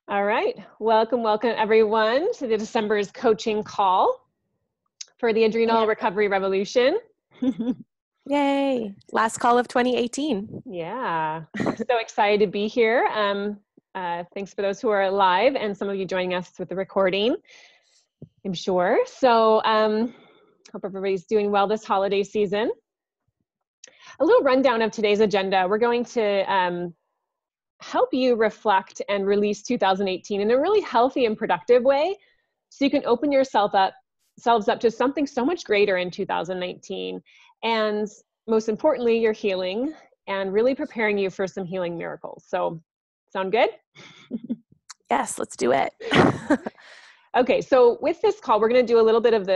All right. Welcome everyone to the December's coaching call for the Adrenal Yeah. Recovery Revolution. Yay. Last call of 2018. Yeah, I'm so excited to be here. Thanks for those who are live and some of you joining us with the recording, I'm sure. So hope everybody's doing well this holiday season. A little rundown of today's agenda. We're going to help you reflect and release 2018 in a really healthy and productive way, so you can open yourselves up to something so much greater in 2019. And most importantly, your healing and really preparing you for some healing miracles. So, sound good? Yes, let's do it. Okay, so with this call, we're going to do a little bit of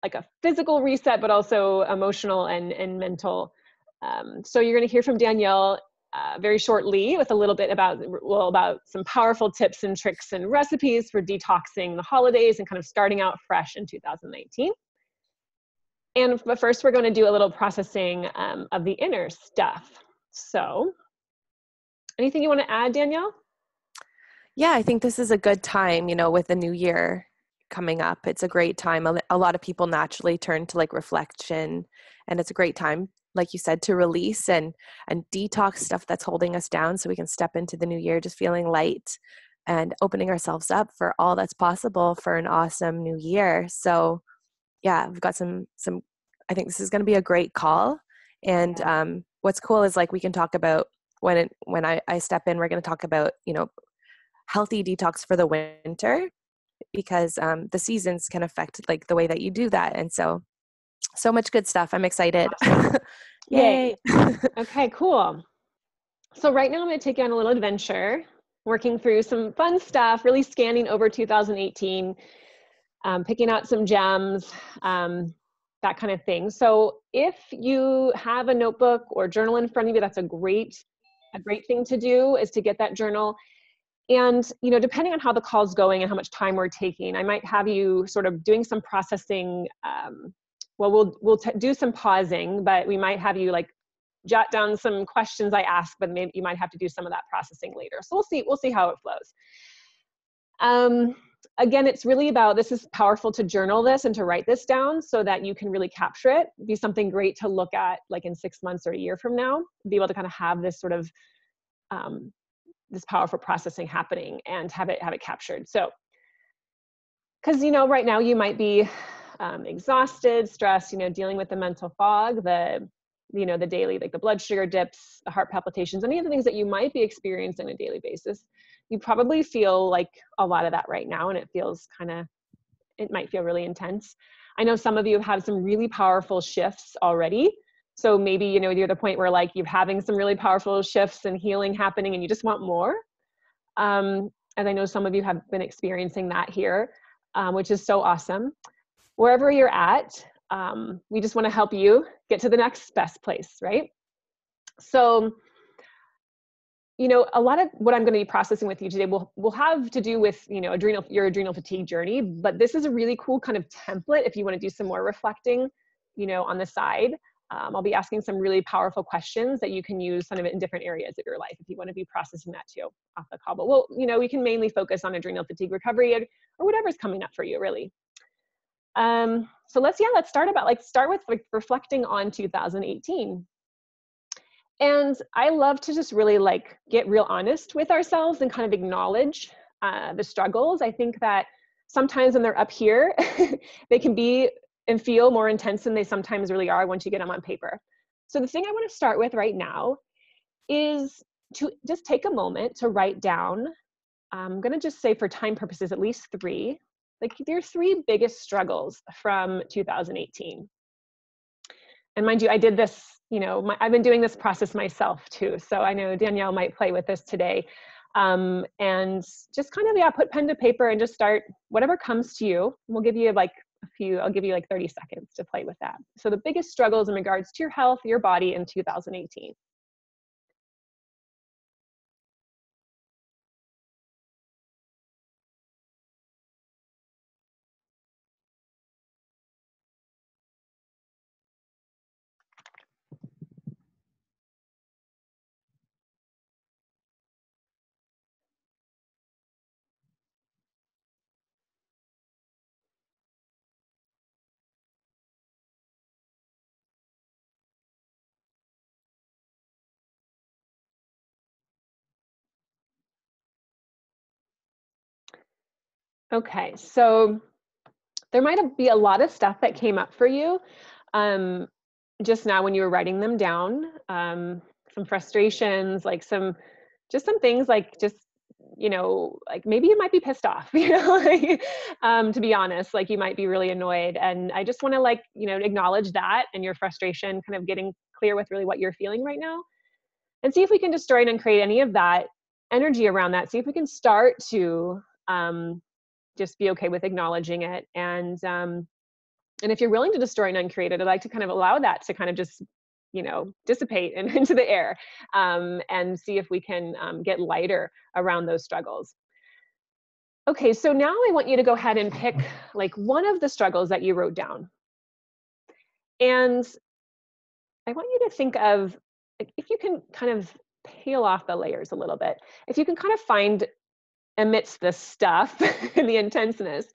like a physical reset, but also emotional and mental. So you're going to hear from Danielle very shortly with a little bit about some powerful tips and tricks and recipes for detoxing the holidays and kind of starting out fresh in 2019. But first, we're going to do a little processing of the inner stuff. So anything you want to add, Danielle? Yeah, I think this is a good time, with the new year coming up. It's a great time. A lot of people naturally turn to like reflection, and it's a great time, like you said, to release and detox stuff that's holding us down so we can step into the new year just feeling light and opening ourselves up for all that's possible for an awesome new year. So yeah, we've got some I think this is going to be a great call. And what's cool is like we can talk about when I step in, we're going to talk about, healthy detox for the winter, because the seasons can affect like the way that you do that. And so much good stuff. I'm excited. Awesome. Yay. Okay, cool. So right now I'm going to take you on a little adventure, working through some fun stuff, really scanning over 2018, picking out some gems, that kind of thing. So if you have a notebook or journal in front of you, that's a great thing to do, is to get that journal. And, depending on how the call's going and how much time we're taking, I might have you sort of doing some processing. Well, we'll do some pausing, but we might have you like jot down some questions I ask, but maybe you might have to do some of that processing later. So we'll see how it flows. Again, it's really about, this is powerful to journal this and to write this down so that you can really capture it, be something great to look at like in 6 months or a year from now, be able to kind of have this sort of, this powerful processing happening and have it captured. So, because, right now you might be exhausted, stressed, dealing with the mental fog, the daily, like the blood sugar dips, the heart palpitations, any of the things that you might be experiencing on a daily basis. You probably feel like a lot of that right now, and it might feel really intense. I know some of you have had some really powerful shifts already. So maybe, you're the point where like you're having some really powerful shifts and healing happening and you just want more. And I know some of you have been experiencing that here, which is so awesome. Wherever you're at, we just want to help you get to the next best place, right? So, a lot of what I'm going to be processing with you today will have to do with, your adrenal fatigue journey, but this is a really cool kind of template if you want to do some more reflecting, on the side. I'll be asking some really powerful questions that you can use kind of in different areas of your life if you want to be processing that too off the call. But we can mainly focus on adrenal fatigue recovery or whatever's coming up for you, really. So let's start with like reflecting on 2018. And I love to just really like get real honest with ourselves and kind of acknowledge the struggles. I think that sometimes when they're up here, they can be and feel more intense than they sometimes really are once you get them on paper. So the thing I want to start with right now is to just take a moment to write down, I'm going to just say for time purposes, at least 3, like your 3 biggest struggles from 2018. And mind you, I did this, I've been doing this process myself too. So I know Danielle might play with this today. And just kind of, put pen to paper and just start whatever comes to you. We'll give you like I'll give you like 30 seconds to play with that. So the biggest struggles in regards to your health, your body in 2018. Okay, so there might be a lot of stuff that came up for you just now when you were writing them down. Some frustrations, like some things like just, like maybe you might be pissed off, like, to be honest, like you might be really annoyed. And I just want to like, acknowledge that and your frustration, kind of getting clear with really what you're feeling right now, and see if we can destroy and uncreate any of that energy around that. See if we can start to just be okay with acknowledging it. And if you're willing to destroy and uncreate it, I'd like to kind of allow that to kind of just, dissipate and into the air, and see if we can get lighter around those struggles. Okay, so now I want you to go ahead and pick like one of the struggles that you wrote down. And I want you to think of, like, if you can kind of peel off the layers a little bit, if you can kind of find amidst the stuff and the intenseness,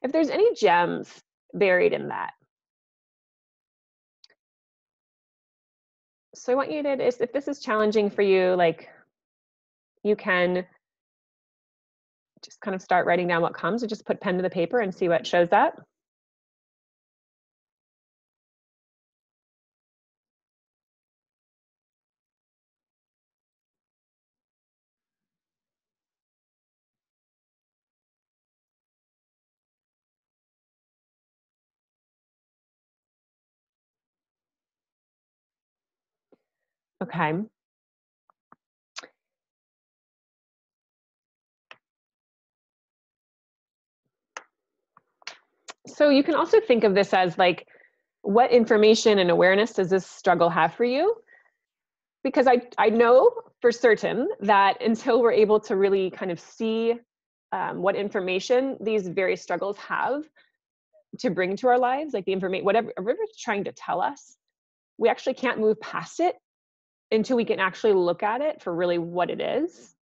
if there's any gems buried in that. So I want you to, if this is challenging for you, like you can just kind of start writing down what comes, or just put pen to the paper and see what shows up. Okay. So you can also think of this as like, what information and awareness does this struggle have for you? Because I know for certain that until we're able to really kind of see what information these various struggles have to bring to our lives, like the information, whatever it's trying to tell us, we actually can't move past it until we can actually look at it for really what it is.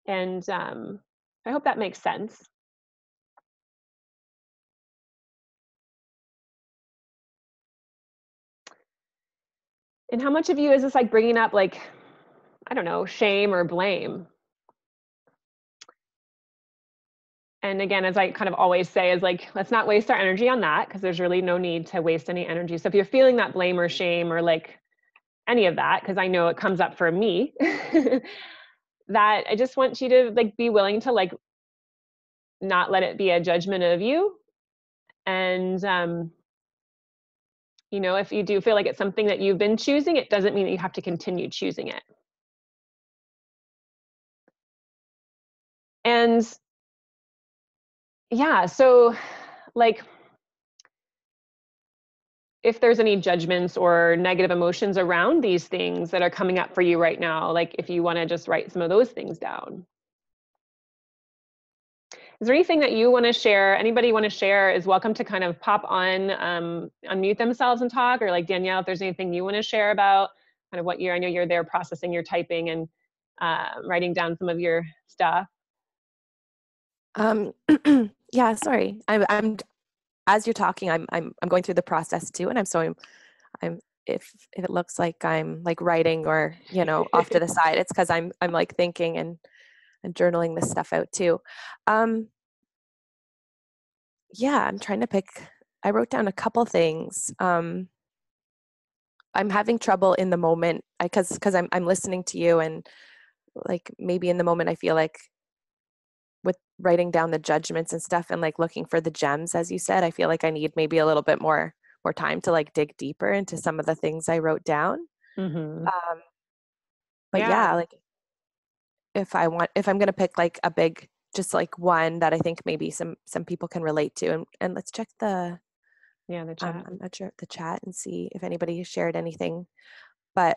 And I hope that makes sense. And how much of you is this like bringing up, like, I don't know, shame or blame? And again, as I kind of always say, is like, let's not waste our energy on that, because there's really no need to waste any energy. So if you're feeling that blame or shame or like any of that, because I know it comes up for me, that I just want you to like be willing to like not let it be a judgment of you. And if you do feel like it's something that you've been choosing, it doesn't mean that you have to continue choosing it. And yeah, so like, if there's any judgments or negative emotions around these things that are coming up for you right now, like if you want to just write some of those things down. Is there anything that you want to share? Anybody want to share is welcome to kind of pop on, unmute themselves and talk, or like Danielle, if there's anything you want to share about kind of what I know you're there processing your typing and writing down some of your stuff. Yeah, sorry. I'm as you're talking, I'm going through the process too, and I'm if it looks like I'm like writing or off to the side, it's because I'm like thinking and journaling this stuff out too. Yeah, I'm trying to pick. I wrote down a couple things. I'm having trouble in the moment because I'm listening to you, and like maybe in the moment I feel like with writing down the judgments and stuff and like looking for the gems, as you said, I feel like I need maybe a little bit more time to like dig deeper into some of the things I wrote down. Mm-hmm. But yeah, like if I'm going to pick like a big, just like one that I think maybe some people can relate to, and let's check the chat. I'm not sure the chat and see if anybody shared anything. But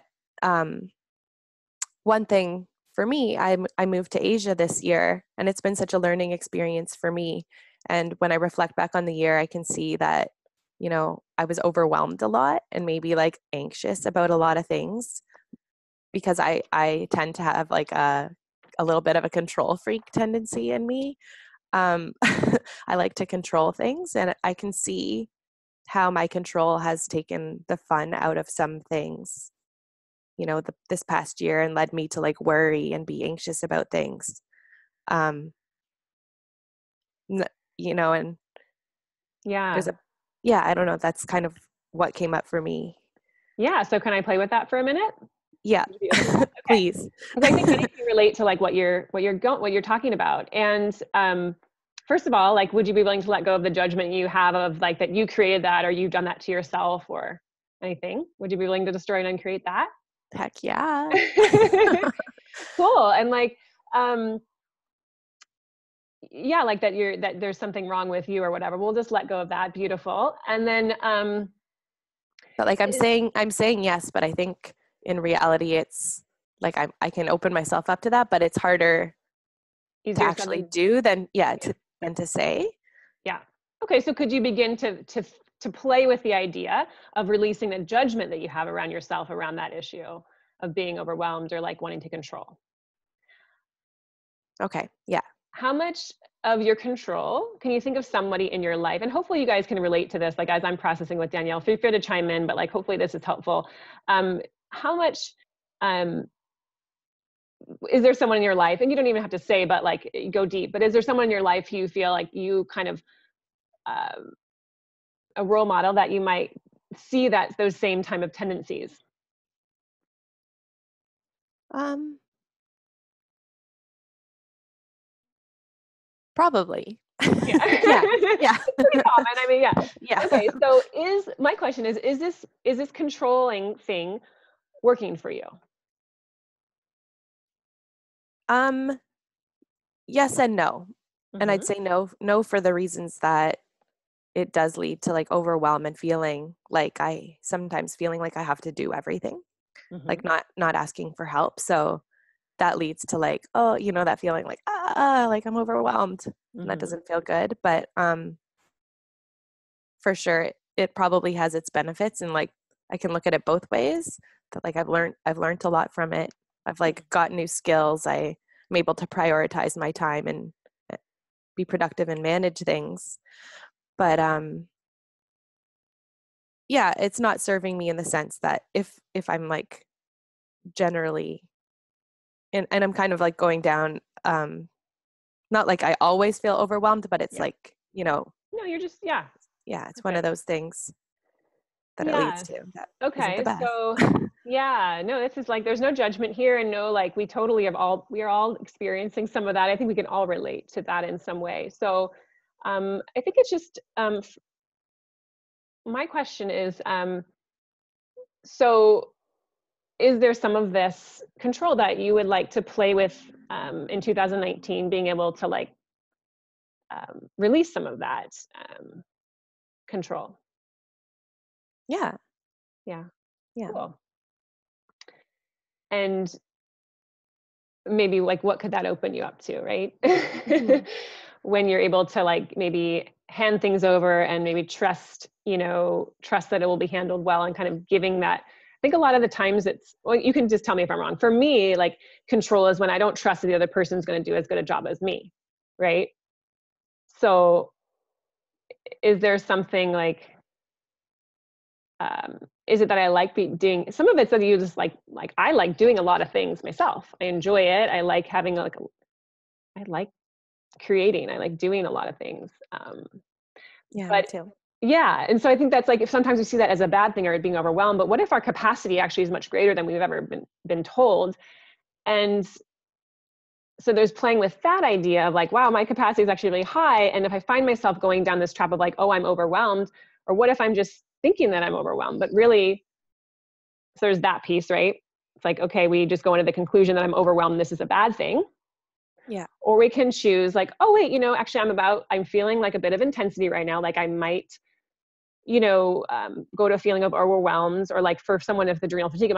one thing for me, I moved to Asia this year, and it's been such a learning experience for me. And when I reflect back on the year, I can see that, I was overwhelmed a lot and maybe like anxious about a lot of things, because I tend to have like a little bit of a control freak tendency in me. I like to control things, and I can see how my control has taken the fun out of some things, this past year, and led me to like worry and be anxious about things. you know, and Yeah. I don't know. That's kind of what came up for me. Yeah. So can I play with that for a minute? Yeah. Would you be open to that? Okay. Please. Because I think many can relate to like what you're talking about. And first of all, like, would you be willing to let go of the judgment you have of like that you created that, or you've done that to yourself, or anything? Would you be willing to destroy and uncreate that? Heck yeah. Cool. And like, yeah, like that there's something wrong with you or whatever. We'll just let go of that. Beautiful. And then, But like I'm saying yes, but I think in reality it's like I can open myself up to that, but it's harder to easier said actually than do than to say. yeah. Okay. So could you begin to play with the idea of releasing the judgment that you have around yourself around that issue of being overwhelmed or like wanting to control? Okay. Yeah. How much of your control can you think of somebody in your life? And hopefully you guys can relate to this, like as I'm processing with Danielle, feel free to chime in, but like hopefully this is helpful. How much is there someone in your life, and you don't even have to say, but like go deep, but is there someone in your life you feel like you kind of a role model that you might see that those same type of tendencies? Probably. Yeah. Yeah. Yeah. It's pretty common. I mean, yeah. Yeah. Okay. So my question is this controlling thing working for you? Yes and no. And I'd Mm-hmm. say no for the reasons that it does lead to like overwhelm and feeling like I have to do everything, Mm-hmm. like not asking for help. So that leads to like, oh, that feeling like, like I'm overwhelmed, and that Mm-hmm. doesn't feel good. But for sure it probably has its benefits, and like I can look at it both ways, that like I've learned a lot from it. I've like got new skills. I'm able to prioritize my time and be productive and manage things. But yeah, it's not serving me in the sense that if I'm like generally and I'm kind of like going down, not like I always feel overwhelmed, but it's Yeah. like, No, you're just, yeah. yeah, it's one of Perfect. those things that it leads Yes. to that isn't the Okay. best. So yeah, no, this is like, there's no judgment here, and no, like we are all experiencing some of that. I think we can all relate to that in some way. So I think it's just, my question is, so is there some of this control that you would like to play with in 2019, being able to like release some of that control? Yeah. Yeah. Yeah. Cool. And maybe like what could that open you up to, right? Mhm. When you're able to like maybe hand things over and maybe trust that it will be handled well, and kind of giving that. I think a lot of the times well, you can just tell me if I'm wrong. For me, like control is when I don't trust that the other person's going to do as good a job as me, right? So is there something like, is it that I like doing some of it's that you just like I like doing a lot of things myself. I enjoy it. I like having I like creating. I like doing a lot of things. Yeah, me But too. yeah, and so I think that's like, if sometimes we see that as a bad thing or being overwhelmed, but what if our capacity actually is much greater than we've ever been told? And so there's playing with that idea of like, wow, my capacity is actually really high. And if I find myself going down this trap of like, oh, I'm overwhelmed, or what if I'm just thinking that I'm overwhelmed, but really, so there's that piece, right? It's like, okay, we just go into the conclusion that I'm overwhelmed, this is a bad thing. Yeah. Or we can choose like, oh wait, actually I'm feeling like a bit of intensity right now. Like I might, go to a feeling of overwhelmed, or like for someone with adrenal fatigue,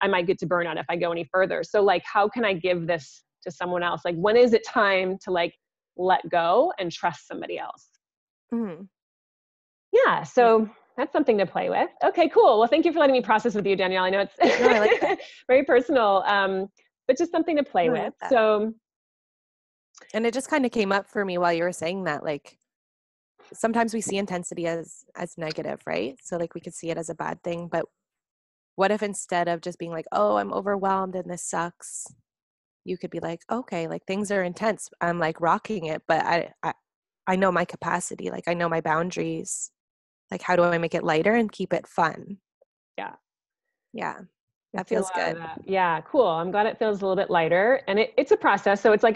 I might get to burnout if I go any further. So like, how can I give this to someone else? Like, when is it time to like let go and trust somebody else? Mhm. Yeah. Yeah. So that's something to play with. Okay, cool. Well, thank you for letting me process with you, Danielle. I know No, I like that. it's very personal, but just something to play No, I with. like that. So And it just kind of came up for me while you were saying that, like sometimes we see intensity as negative, right? So like we could see it as a bad thing, but what if instead of just being like, oh, I'm overwhelmed and this sucks, you could be like, okay, like things are intense, I'm like rocking it, but I know my capacity, like I know my boundaries. Like, how do I make it lighter and keep it fun? Yeah. Yeah, I that see a feels lot of good. that. Yeah, cool. I'm glad it feels a little bit lighter. And it's a process. So it's like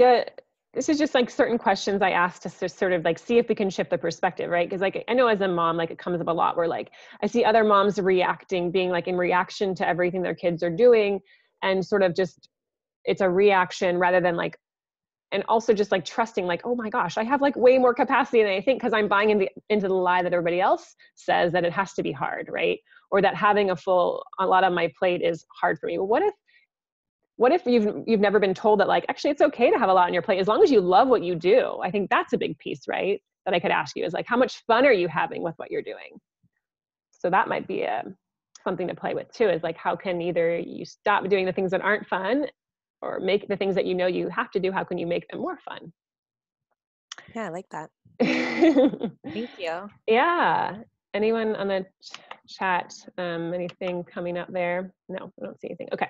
this is just like certain questions I ask to sort of like see if we can shift the perspective, right? Because like I know as a mom, like it comes up a lot where like I see other moms reacting, being like in reaction to everything their kids are doing, and sort of just it's a reaction rather than like, and also just like trusting like, oh my gosh, I have like way more capacity than I think, because I'm buying into the lie that everybody else says that it has to be hard, right? Or that having a lot on my plate is hard for me. Well, what if you've never been told that like, actually it's okay to have a lot on your plate as long as you love what you do? I think that's a big piece, right? That I could ask you is like, how much fun are you having with what you're doing? So that might be something to play with too, is like, how can either you stop doing the things that aren't fun, or make the things that you know you have to do, how can you make them more fun? Yeah, I like that. Thank you. Yeah. Anyone on the chat, anything coming up there? No, I don't see anything. Okay.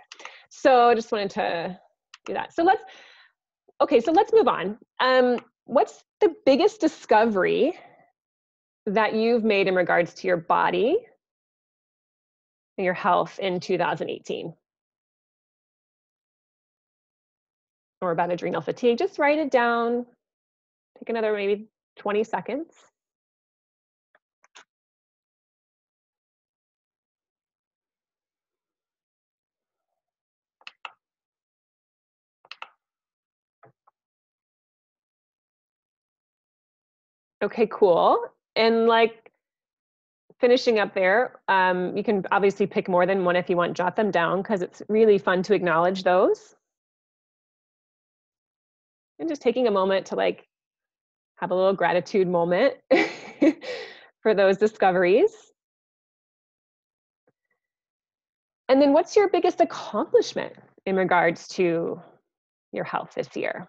So I just wanted to do that. So let's move on. What's the biggest discovery that you've made in regards to your body and your health in 2018? Or about adrenal fatigue? Just write it down. Take another maybe 20 seconds. Okay, cool. And like finishing up there, you can obviously pick more than one if you want, jot them down, because it's really fun to acknowledge those. And just taking a moment to like have a little gratitude moment for those discoveries. And then what's your biggest accomplishment in regards to your health this year?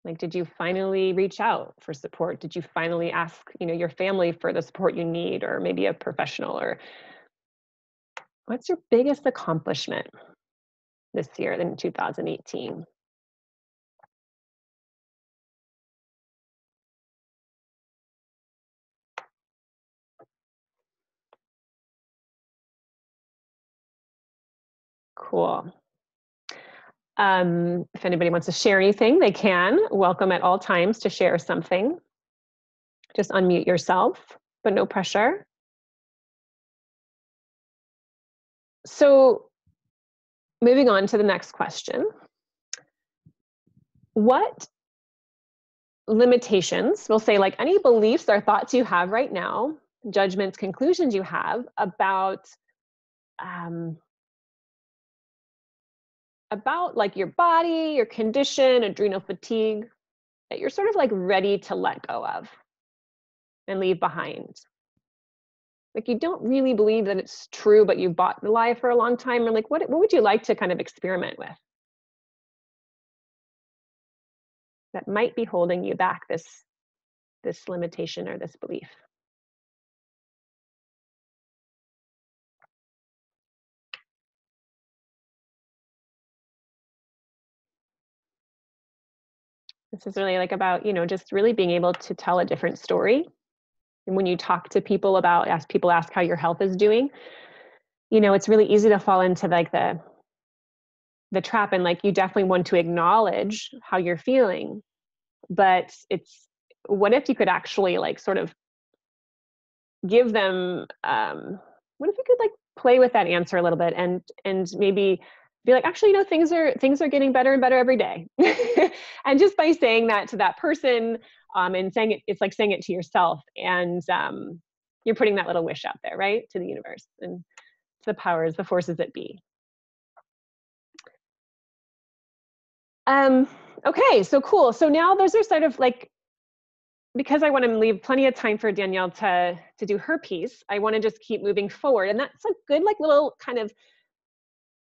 Like, did you finally reach out for support? Did you finally ask, your family for the support you need, or maybe a professional? Or what's your biggest accomplishment this year in 2018? Cool. If anybody wants to share anything, they can. Welcome at all times to share something. Just unmute yourself, but no pressure. So moving on to the next question. What limitations, we'll say like any beliefs or thoughts you have right now, judgments, conclusions you have about like your body, your condition, adrenal fatigue, that you're sort of like ready to let go of and leave behind? Like you don't really believe that it's true, but you bought the lie for a long time. Or like, what would you like to kind of experiment with that might be holding you back, this limitation or this belief? This is really like about, just really being able to tell a different story. And when you talk to people ask how your health is doing, it's really easy to fall into like the trap, and like you definitely want to acknowledge how you're feeling, but what if you could actually like sort of give them, what if you could like play with that answer a little bit, and maybe be like, actually, things are getting better and better every day. And just by saying that to that person, and saying it's like saying it to yourself, and you're putting that little wish out there, right, to the universe and to the forces that be. Okay, so cool. So now those are sort of like, because I want to leave plenty of time for Danielle to do her piece, I want to just keep moving forward. And that's a good like little kind of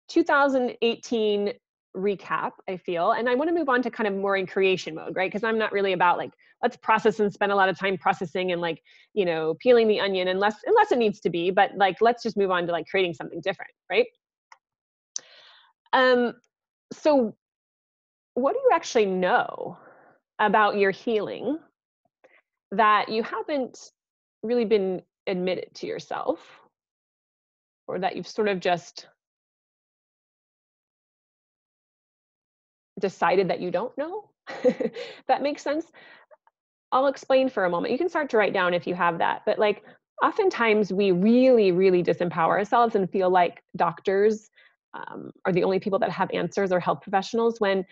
2018 recap, I feel. And I want to move on to kind of more in creation mode, right? Because I'm not really about like, let's process and spend a lot of time processing and like, peeling the onion, unless it needs to be, but like, let's just move on to like creating something different, right? So what do you actually know about your healing that you haven't really been admitted to yourself, or that you've sort of just decided that you don't know? That makes sense. I'll explain for a moment. You can start to write down if you have that. But like oftentimes we really, really disempower ourselves and feel like doctors are the only people that have answers, or health professionals, when,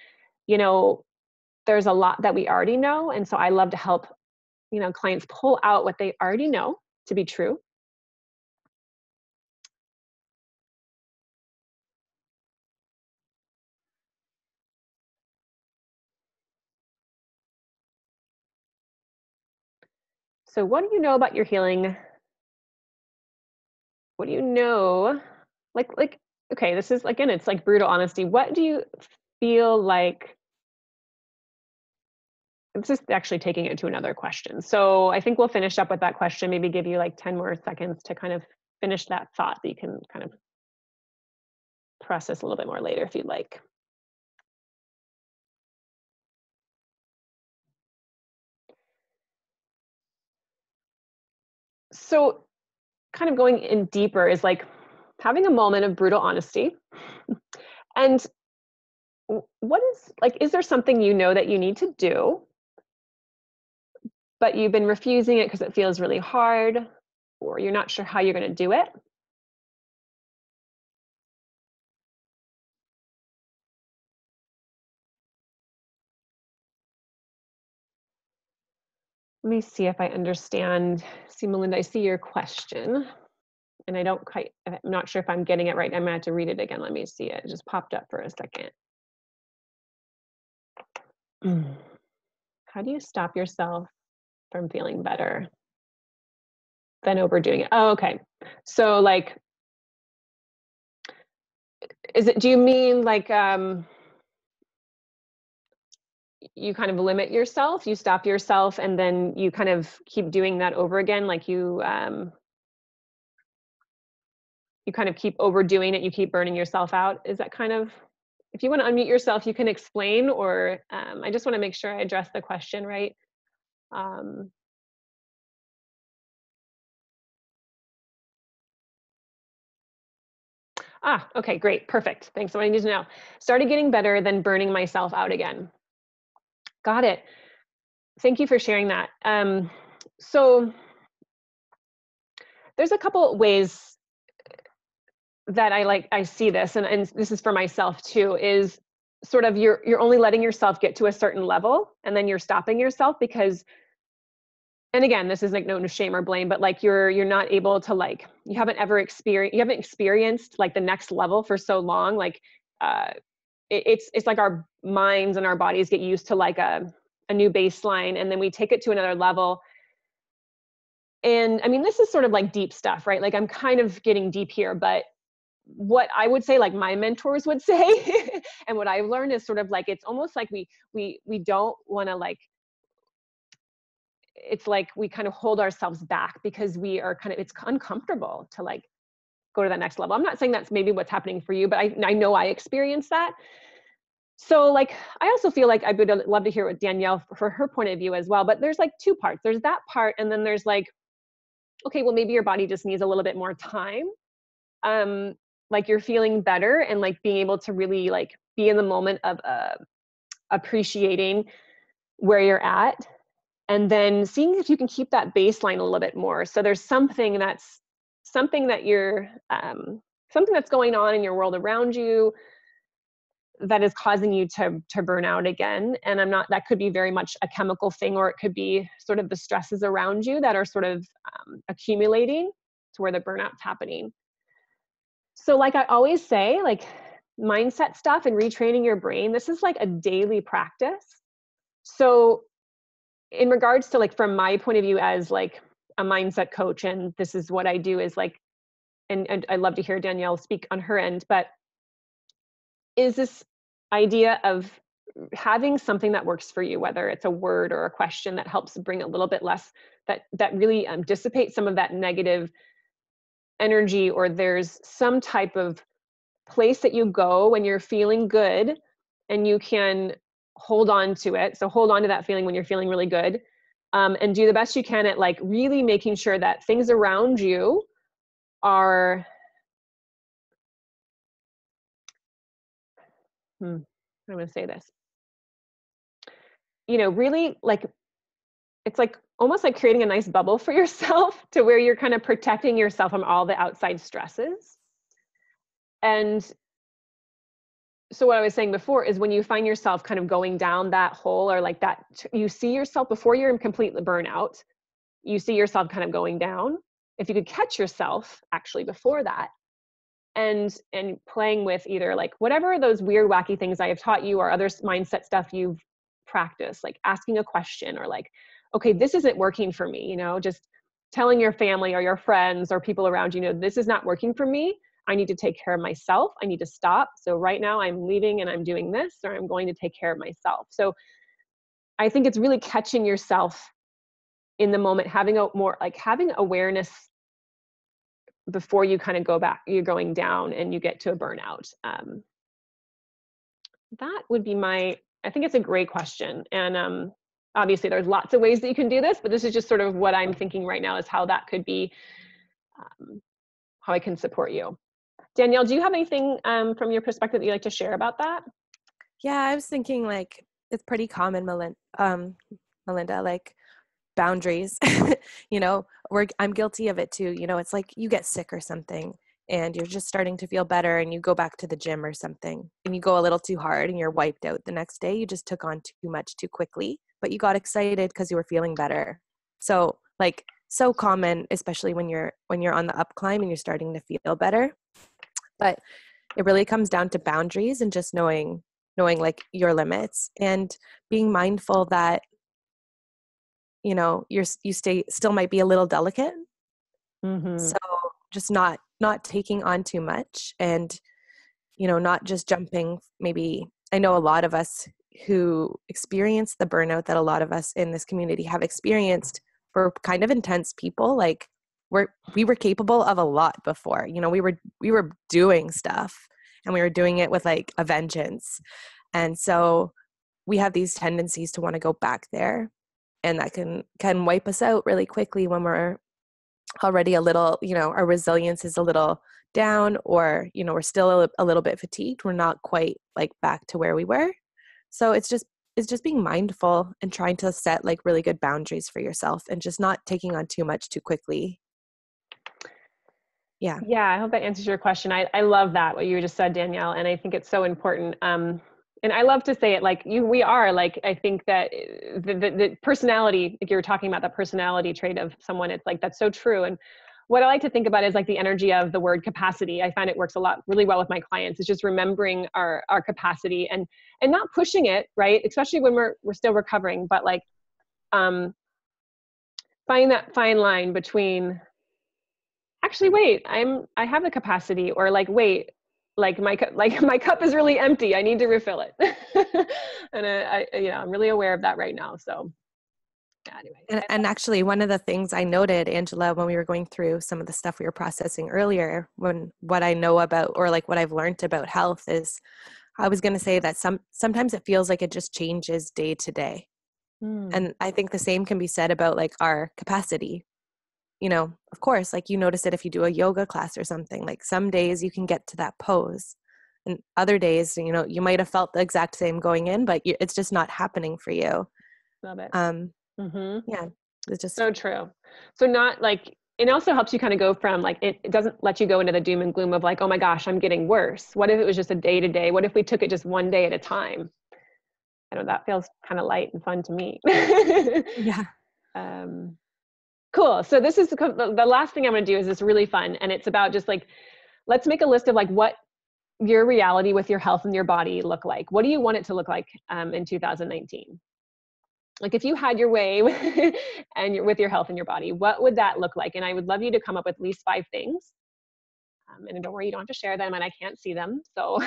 you know, there's a lot that we already know. And so I love to help, you know, clients pull out what they already know to be true. So what do you know about your healing? What do you know? Like, okay, this is, again, it's like brutal honesty. What do you feel like? This is actually taking it to another question. So I think we'll finish up with that question, maybe give you like 10 more seconds to kind of finish that thought, that you can kind of process a little bit more later if you'd like. So kind of going in deeper is like having a moment of brutal honesty. And what is, like, is there something you know that you need to do, but you've been refusing it because it feels really hard, or you're not sure how you're going to do it? Let me see if I understand. See, Melinda, I see your question, and I'm not sure if I'm getting it right. I'm gonna have to read it again. Let me see it. It just popped up for a second. How do you stop yourself from feeling better than overdoing it? Oh, okay. So like, do you mean like, you kind of limit yourself, you stop yourself, and then you kind of keep doing that over again? Like you kind of keep overdoing it, you keep burning yourself out? Is that kind of, if you want to unmute yourself, you can explain, or I just want to make sure I address the question right. Okay, great, perfect. Thanks. What I need to know. Started getting better, then burning myself out again. Got it. Thank you for sharing that. So there's a couple ways that I see this, and this is for myself too, is sort of you're only letting yourself get to a certain level, and then you're stopping yourself because, and again, this is like no shame or blame, but like you're not able to, like, you haven't experienced like the next level for so long. Like it's like our minds and our bodies get used to like a new baseline, and then we take it to another level. And I mean, this is sort of like deep stuff, right? Like I'm kind of getting deep here, but what I would say, like my mentors would say, and what I've learned is sort of like, it's almost like we don't want to, like, it's like we kind of hold ourselves back because we are kind of, it's uncomfortable to like go to that next level. I'm not saying that's maybe what's happening for you, but I know I experienced that. So like, I also feel like I would love to hear what Danielle, for her point of view as well, but there's like two parts. There's that part, and then there's like, okay, well, maybe your body just needs a little bit more time. Like you're feeling better, and like being able to really like be in the moment of appreciating where you're at, and then seeing if you can keep that baseline a little bit more. So there's something that you're something that's going on in your world around you that is causing you to burn out again. And that could be very much a chemical thing, or it could be sort of the stresses around you that are sort of accumulating to where the burnout's happening. So like I always say, like mindset stuff and retraining your brain, this is like a daily practice. So in regards to, like, from my point of view as like a mindset coach, and this is what I do, is like, and I love to hear Danielle speak on her end, but is this idea of having something that works for you, whether it's a word or a question that helps bring a little bit less, that really dissipates some of that negative energy, or there's some type of place that you go when you're feeling good and you can hold on to it. So hold on to that feeling when you're feeling really good, and do the best you can at like really making sure that things around you are, I'm going to say this, really like, it's like almost like creating a nice bubble for yourself to where you're kind of protecting yourself from all the outside stresses. And so what I was saying before is when you find yourself kind of going down that hole, or like that, you see yourself before you're in complete burnout, you see yourself kind of going down. If you could catch yourself actually before that, and playing with either like whatever those weird wacky things I have taught you or other mindset stuff you've practiced, like asking a question, or like, okay, this isn't working for me, just telling your family or your friends or people around you, this is not working for me. I need to take care of myself. I need to stop. So right now I'm leaving and I'm doing this, or I'm going to take care of myself. So I think it's really catching yourself in the moment, having awareness before you kind of go back, you're going down and you get to a burnout. That would be I think it's a great question. And obviously there's lots of ways that you can do this, but this is just sort of what I'm thinking right now is how that could be, how I can support you. Danielle, do you have anything from your perspective that you'd like to share about that? Yeah, I was thinking like it's pretty common, Melinda, like boundaries. I'm guilty of it too. It's like you get sick or something and you're just starting to feel better and you go back to the gym or something and you go a little too hard and you're wiped out the next day. You just took on too much too quickly, but you got excited because you were feeling better. So like so common, especially when you're on the up climb and you're starting to feel better. But it really comes down to boundaries and just knowing like your limits and being mindful that you still might be a little delicate. Mm-hmm. So just not taking on too much and not just jumping. Maybe I know a lot of us who experience the burnout that a lot of us in this community have experienced. For kind of intense people, like we were capable of a lot before. We were doing stuff and we were doing it with like a vengeance. And so we have these tendencies to want to go back there, and that can wipe us out really quickly when we're already a little, our resilience is a little down, or we're still a little bit fatigued. We're not quite like back to where we were. So it's just being mindful and trying to set like really good boundaries for yourself and just not taking on too much too quickly. Yeah. I hope that answers your question. I love that, what you just said, Danielle, and I think it's so important. And I love to say it like we are like, I think that the personality, like you were talking about, the personality trait of someone, it's like, that's so true. And what I like to think about is like the energy of the word capacity. I find it works really well with my clients. It's just remembering our capacity and not pushing it, right? Especially when we're still recovering, but like, finding that fine line between, actually, wait, I have the capacity, or like, wait, like my cup is really empty. I need to refill it. And I'm really aware of that right now. So yeah, anyway. And actually, one of the things I noted, Angela, when we were going through some of the stuff we were processing earlier, what I know about, or like what I've learned about health, is I was going to say that sometimes it feels like it just changes day to day. And I think the same can be said about like our capacity. Of course, like you notice it if you do a yoga class or something. Like some days you can get to that pose, and other days, you might have felt the exact same going in, but it's just not happening for you. Love it. Yeah, it's just so true. So not like, it also helps you kind of go from like, it doesn't let you go into the doom and gloom of like, oh my gosh, I'm getting worse. What if it was just a day to day? What if we took it just one day at a time? I know that feels kind of light and fun to me. Yeah. Cool. So this is the last thing I'm going to do is this really fun. And it's about just like, let's make a list of like what your reality with your health and your body look like. What do you want it to look like in 2019? Like if you had your way with your health and your body, what would that look like? And I would love you to come up with at least 5 things. And don't worry, you don't have to share them and I can't see them. So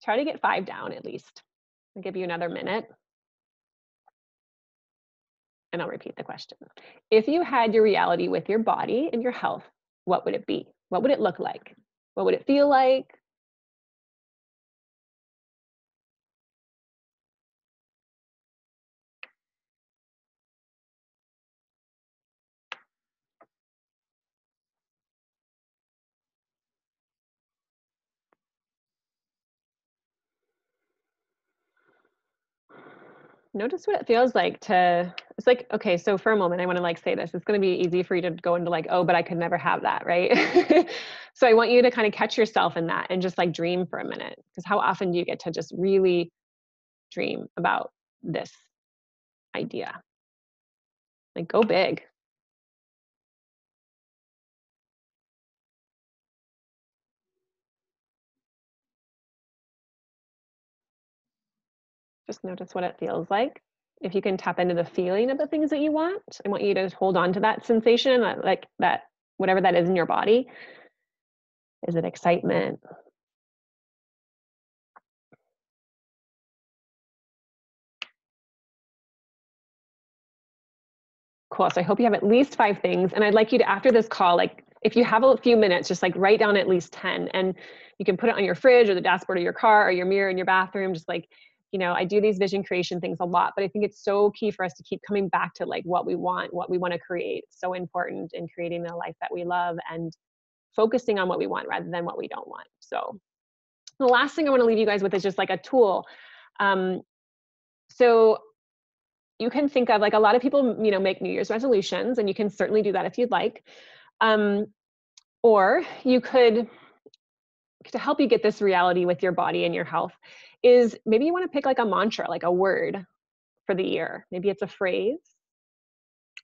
try to get 5 down at least. I'll give you another minute. And I'll repeat the question. If you had your reality with your body and your health, what would it be? What would it look like? What would it feel like? Notice what it feels like it's like, okay, so for a moment, I want to like say this, it's going to be easy for you to go into like, oh, but I could never have that, right? So I want you to kind of catch yourself in that and just like dream for a minute. Because how often do you get to just really dream about this idea? Like, go big. Just notice what it feels like. If you can tap into the feeling of the things that you want, I want you to hold on to that sensation, like that, whatever that is in your body. Is it excitement? Cool. So I hope you have at least 5 things. And I'd like you to, after this call, like if you have a few minutes, just like write down at least 10. And you can put it on your fridge or the dashboard of your car or your mirror in your bathroom. Just like, I do these vision creation things a lot, but I think it's so key for us to keep coming back to like what we want to create. So important in creating the life that we love and focusing on what we want rather than what we don't want. So the last thing I want to leave you guys with is just like a tool. So you can think of, like, a lot of people, make New Year's resolutions, and you can certainly do that if you'd like. Or you could, to help you get this reality with your body and your health, is maybe you want to pick like a mantra, like a word for the year. Maybe it's a phrase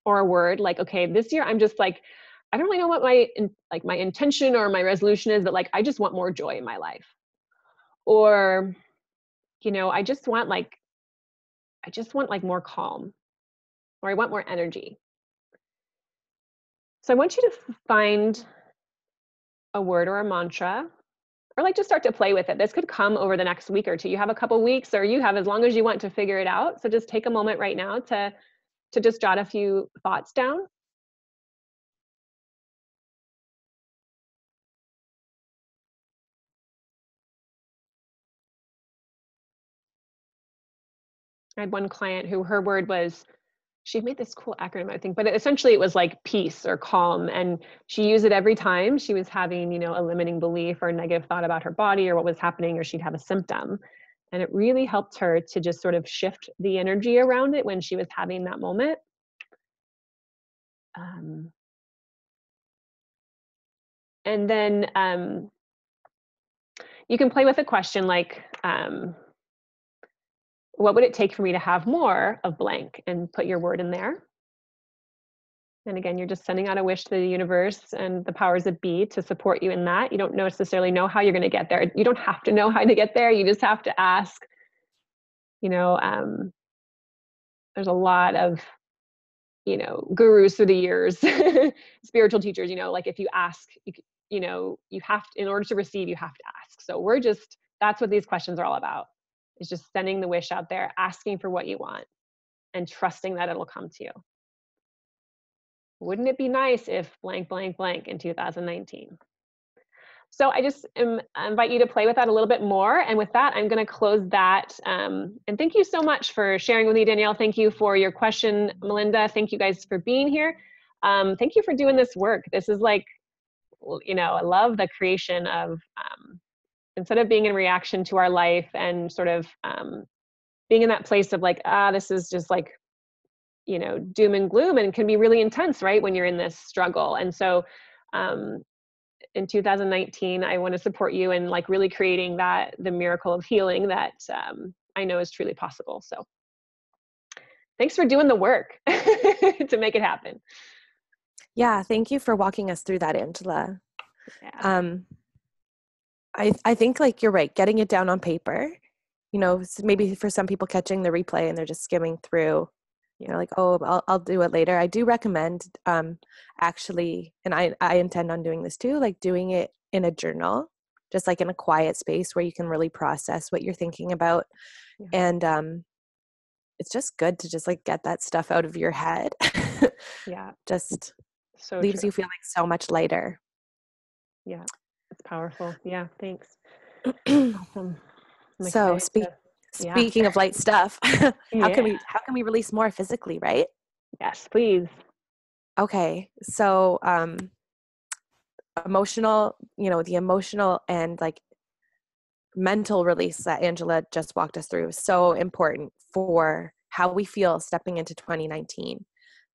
or a word like, okay, this year I'm just like, I don't really know what my intention or my resolution is, but like, I just want more joy in my life. Or, I just want like more calm, or I want more energy. So I want you to find a word or a mantra, or like just start to play with it. This could come over the next week or two. You have a couple weeks, or you have as long as you want to figure it out. So just take a moment right now to just jot a few thoughts down. I had one client who her word was, she made this cool acronym, I think, but essentially it was like peace or calm. And she used it every time she was having, a limiting belief or a negative thought about her body or what was happening, or she'd have a symptom. And it really helped her to just sort of shift the energy around it when she was having that moment. And then you can play with a question like, what would it take for me to have more of blank, and put your word in there. And again, you're just sending out a wish to the universe and the powers that be to support you in that. You don't necessarily know how you're going to get there. You don't have to know how to get there. You just have to ask. There's a lot of, gurus through the years, spiritual teachers, like if you ask, you have to, in order to receive, you have to ask. So that's what these questions are all about, is just sending the wish out there, asking for what you want, and trusting that it'll come to you. Wouldn't it be nice if blank, blank, blank in 2019? So I just invite you to play with that a little bit more. And with that, I'm going to close that. And thank you so much for sharing with me, Danielle. Thank you for your question, Melinda. Thank you guys for being here. Thank you for doing this work. This is like, I love the creation of, instead of being in reaction to our life and sort of being in that place of like, this is just like, doom and gloom, and can be really intense, right, when you're in this struggle. And so in 2019, I want to support you in like really creating the miracle of healing that I know is truly possible. So thanks for doing the work to make it happen. Yeah, thank you for walking us through that, Angela. Yeah. I think like you're right, getting it down on paper, maybe for some people catching the replay and they're just skimming through, like, oh, I'll do it later. I do recommend actually, and I intend on doing this too, like doing it in a journal, just like in a quiet space where you can really process what you're thinking about. Yeah. And it's just good to just like get that stuff out of your head. Yeah. Just so leaves true. you feeling so much lighter. Yeah. It's powerful. Yeah. Thanks. Awesome. So speaking of light stuff, how can we release more physically, right? Yes, please. Okay. So emotional, the emotional and like mental release that Angela just walked us through is so important for how we feel stepping into 2019.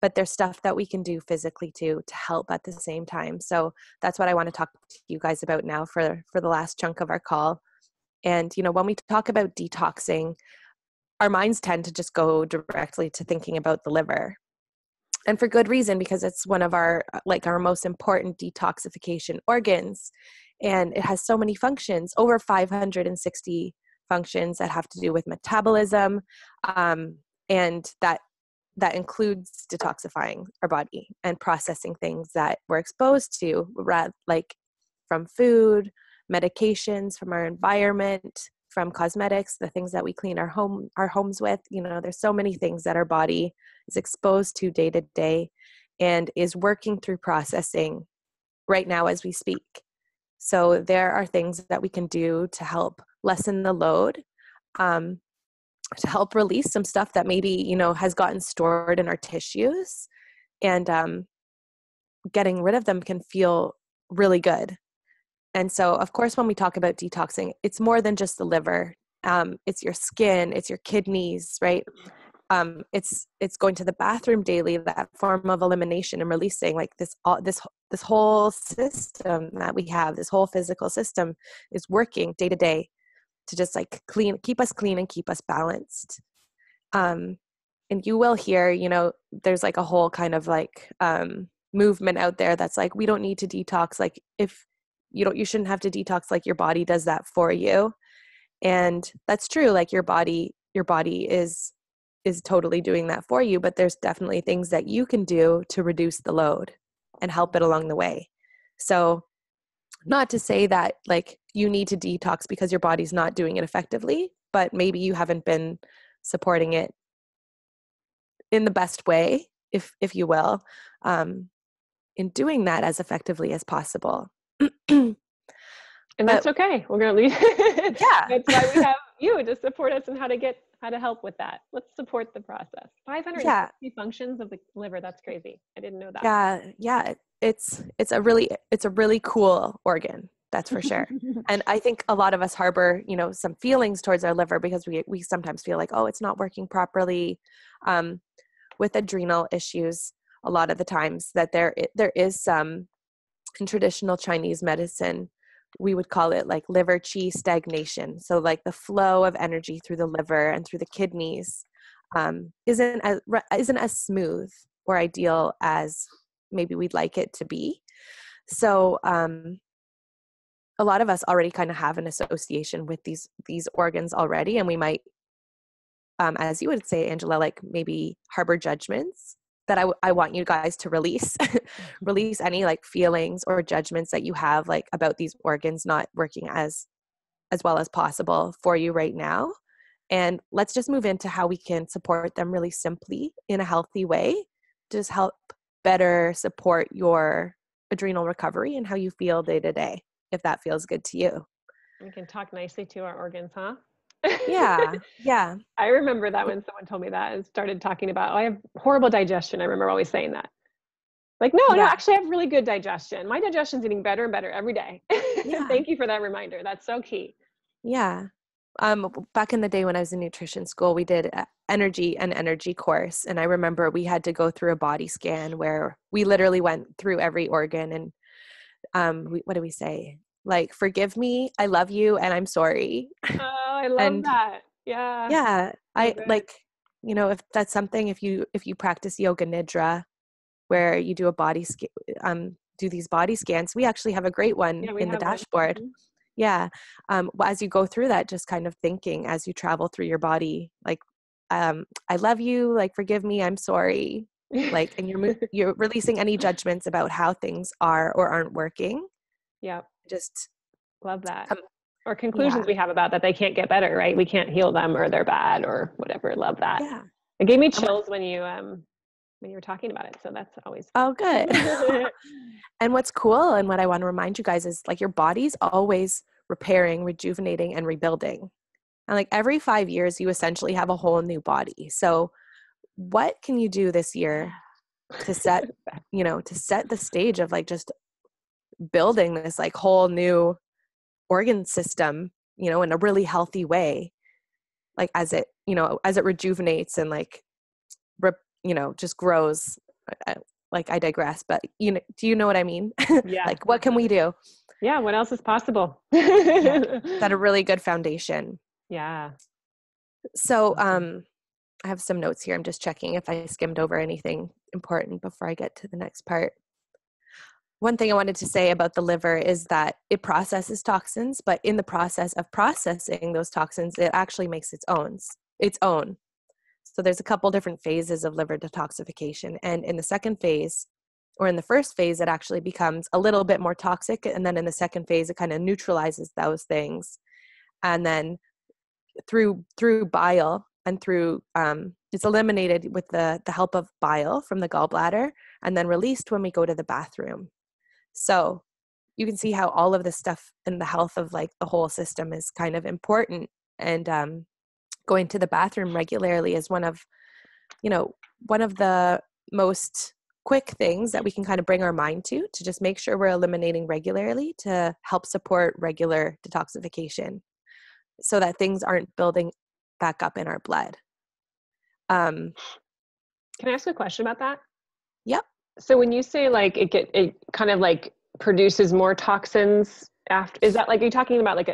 But there's stuff that we can do physically too to help at the same time. So that's what I want to talk to you guys about now for the last chunk of our call. And, you know, when we talk about detoxing, our minds tend to just go directly to thinking about the liver. And for good reason, because it's one of our most important detoxification organs. And it has so many functions, over 560 functions that have to do with metabolism. And that includes detoxifying our body and processing things that we're exposed to, like from food, medications, from our environment, from cosmetics, the things that we clean our homes with. You know, there's so many things that our body is exposed to day to day and is working through processing right now as we speak. So there are things that we can do to help lessen the load, to help release some stuff that maybe, you know, has gotten stored in our tissues, and getting rid of them can feel really good. And so, of course, when we talk about detoxing, it's more than just the liver. It's your skin, it's your kidneys, right? It's going to the bathroom daily, that form of elimination and releasing, like this whole system that we have, this whole physical system is working day to day to just like keep us clean and keep us balanced. And you will hear, you know, there's like a whole kind of like movement out there that's like, we don't need to detox. Like if you shouldn't have to detox, like your body does that for you. And that's true. Like your body is totally doing that for you, but there's definitely things that you can do to reduce the load and help it along the way. So not to say that like you need to detox because your body's not doing it effectively, but maybe you haven't been supporting it in the best way, if you will, in doing that as effectively as possible. And that's okay. We're going to leave. Yeah. That's why we have you to support us and how to help with that. Let's support the process. 560 functions of the liver. That's crazy. I didn't know that. Yeah. It's a really cool organ. That's for sure. And I think a lot of us harbor, you know, some feelings towards our liver because we sometimes feel like, oh, it's not working properly. With adrenal issues, a lot of the times that there is some, in traditional Chinese medicine, we would call it like liver qi stagnation. So like the flow of energy through the liver and through the kidneys isn't as smooth or ideal as maybe we'd like it to be. So a lot of us already kind of have an association with these organs already, and we might, as you would say, Angela, like maybe harbor judgments that I want you guys to release any like feelings or judgments that you have like about these organs not working as well as possible for you right now. And let's just move into how we can support them really simply in a healthy way to just help better support your adrenal recovery and how you feel day to day, if that feels good to you. We can talk nicely to our organs, huh? Yeah. I remember that when someone told me that and started talking about, oh, I have horrible digestion. I remember always saying that. Like, no, actually I have really good digestion. My digestion's getting better and better every day. Yeah. Thank you for that reminder. That's so key. Yeah. Back in the day when I was in nutrition school, we did an energy course. And I remember we had to go through a body scan where we literally went through every organ and what do we say? Like, forgive me, I love you, and I'm sorry. Oh, I love that. Yeah. Yeah. I good. like, you know, if that's something, if you practice yoga nidra, where you do do these body scans, we actually have a great one in the dashboard. Mm-hmm. Yeah. As you go through that, just kind of thinking as you travel through your body, like, I love you, like, forgive me, I'm sorry. Like, and you're releasing any judgments about how things are or aren't working. Yeah. Just love that. Or conclusions we have about that they can't get better, right? We can't heal them or they're bad or whatever. Love that. Yeah. It gave me chills when you were talking about it. So that's always fun. Oh, good. And what's cool and what I want to remind you guys is like your body's always repairing, rejuvenating, and rebuilding. And like every 5 years, you essentially have a whole new body. So what can you do this year to set the stage of like just building this like whole new organ system, you know, in a really healthy way? like as it, as it rejuvenates and like, just grows. Like I digress, but do you know what I mean? Yeah. Like what can we do? Yeah. What else is possible? Yeah. That a really good foundation. Yeah. So, Awesome. I have some notes here. I'm just checking if I skimmed over anything important before I get to the next part. One thing I wanted to say about the liver is that it processes toxins, but in the process of processing those toxins, it actually makes its own. So there's a couple different phases of liver detoxification. And in the second phase, or in the first phase, it actually becomes a little bit more toxic. And then in the second phase, it kind of neutralizes those things. And then through bile and through, it's eliminated with the help of bile from the gallbladder and then released when we go to the bathroom. So you can see how all of this stuff in the health of like the whole system is kind of important. And going to the bathroom regularly is one of the most quick things that we can kind of bring our mind to just make sure we're eliminating regularly to help support regular detoxification so that things aren't building back up in our blood. Can I ask a question about that? Yep. So when you say like it kind of like produces more toxins after, is that like, are you talking about like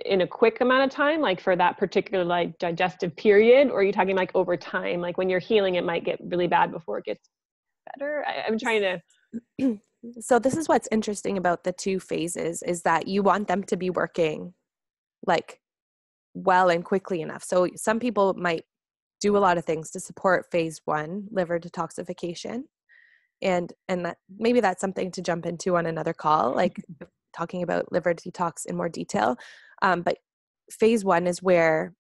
in a quick amount of time, like for that particular like digestive period, or are you talking like over time, like when you're healing, it might get really bad before it gets better? I'm trying to. So this is what's interesting about the two phases is that you want them to be working like well and quickly enough. So some people might do a lot of things to support phase 1 liver detoxification. And that maybe that's something to jump into on another call, like talking about liver detox in more detail. But phase 1 is where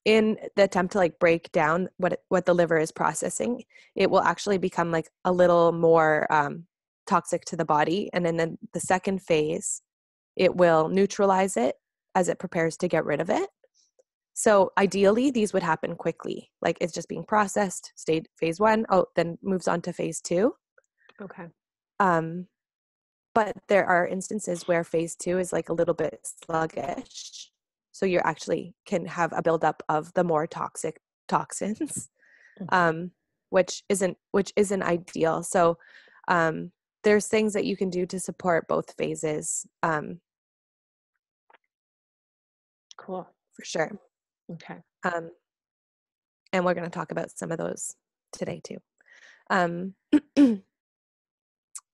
in the attempt to like break down what the liver is processing, it will actually become like a little more toxic to the body. And then the second phase, it will neutralize it as it prepares to get rid of it. So ideally, these would happen quickly. Like it's just being processed, stayed phase 1, then moves on to phase 2. Okay. But there are instances where phase 2 is like a little bit sluggish. So you actually can have a buildup of the more toxic toxins, which isn't ideal. So there's things that you can do to support both phases. Cool. For sure. Okay. And we're going to talk about some of those today too.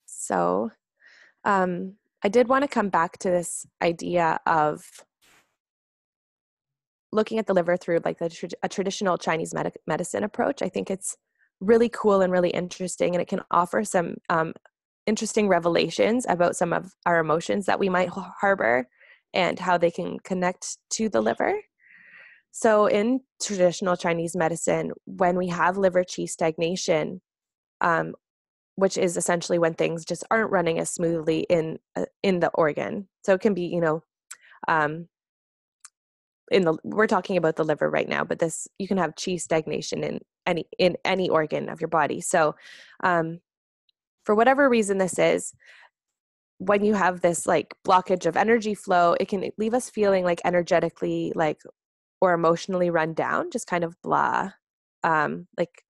So I did want to come back to this idea of looking at the liver through like a traditional Chinese medicine approach. I think it's really cool and really interesting, and it can offer some interesting revelations about some of our emotions that we might harbor and how they can connect to the liver. So in traditional Chinese medicine, when we have liver qi stagnation, which is essentially when things just aren't running as smoothly in the organ. So it can be, we're talking about the liver right now, but you can have qi stagnation in any organ of your body. So for whatever reason this is, when you have this like blockage of energy flow, it can leave us feeling like energetically like or emotionally run down, just kind of blah. Like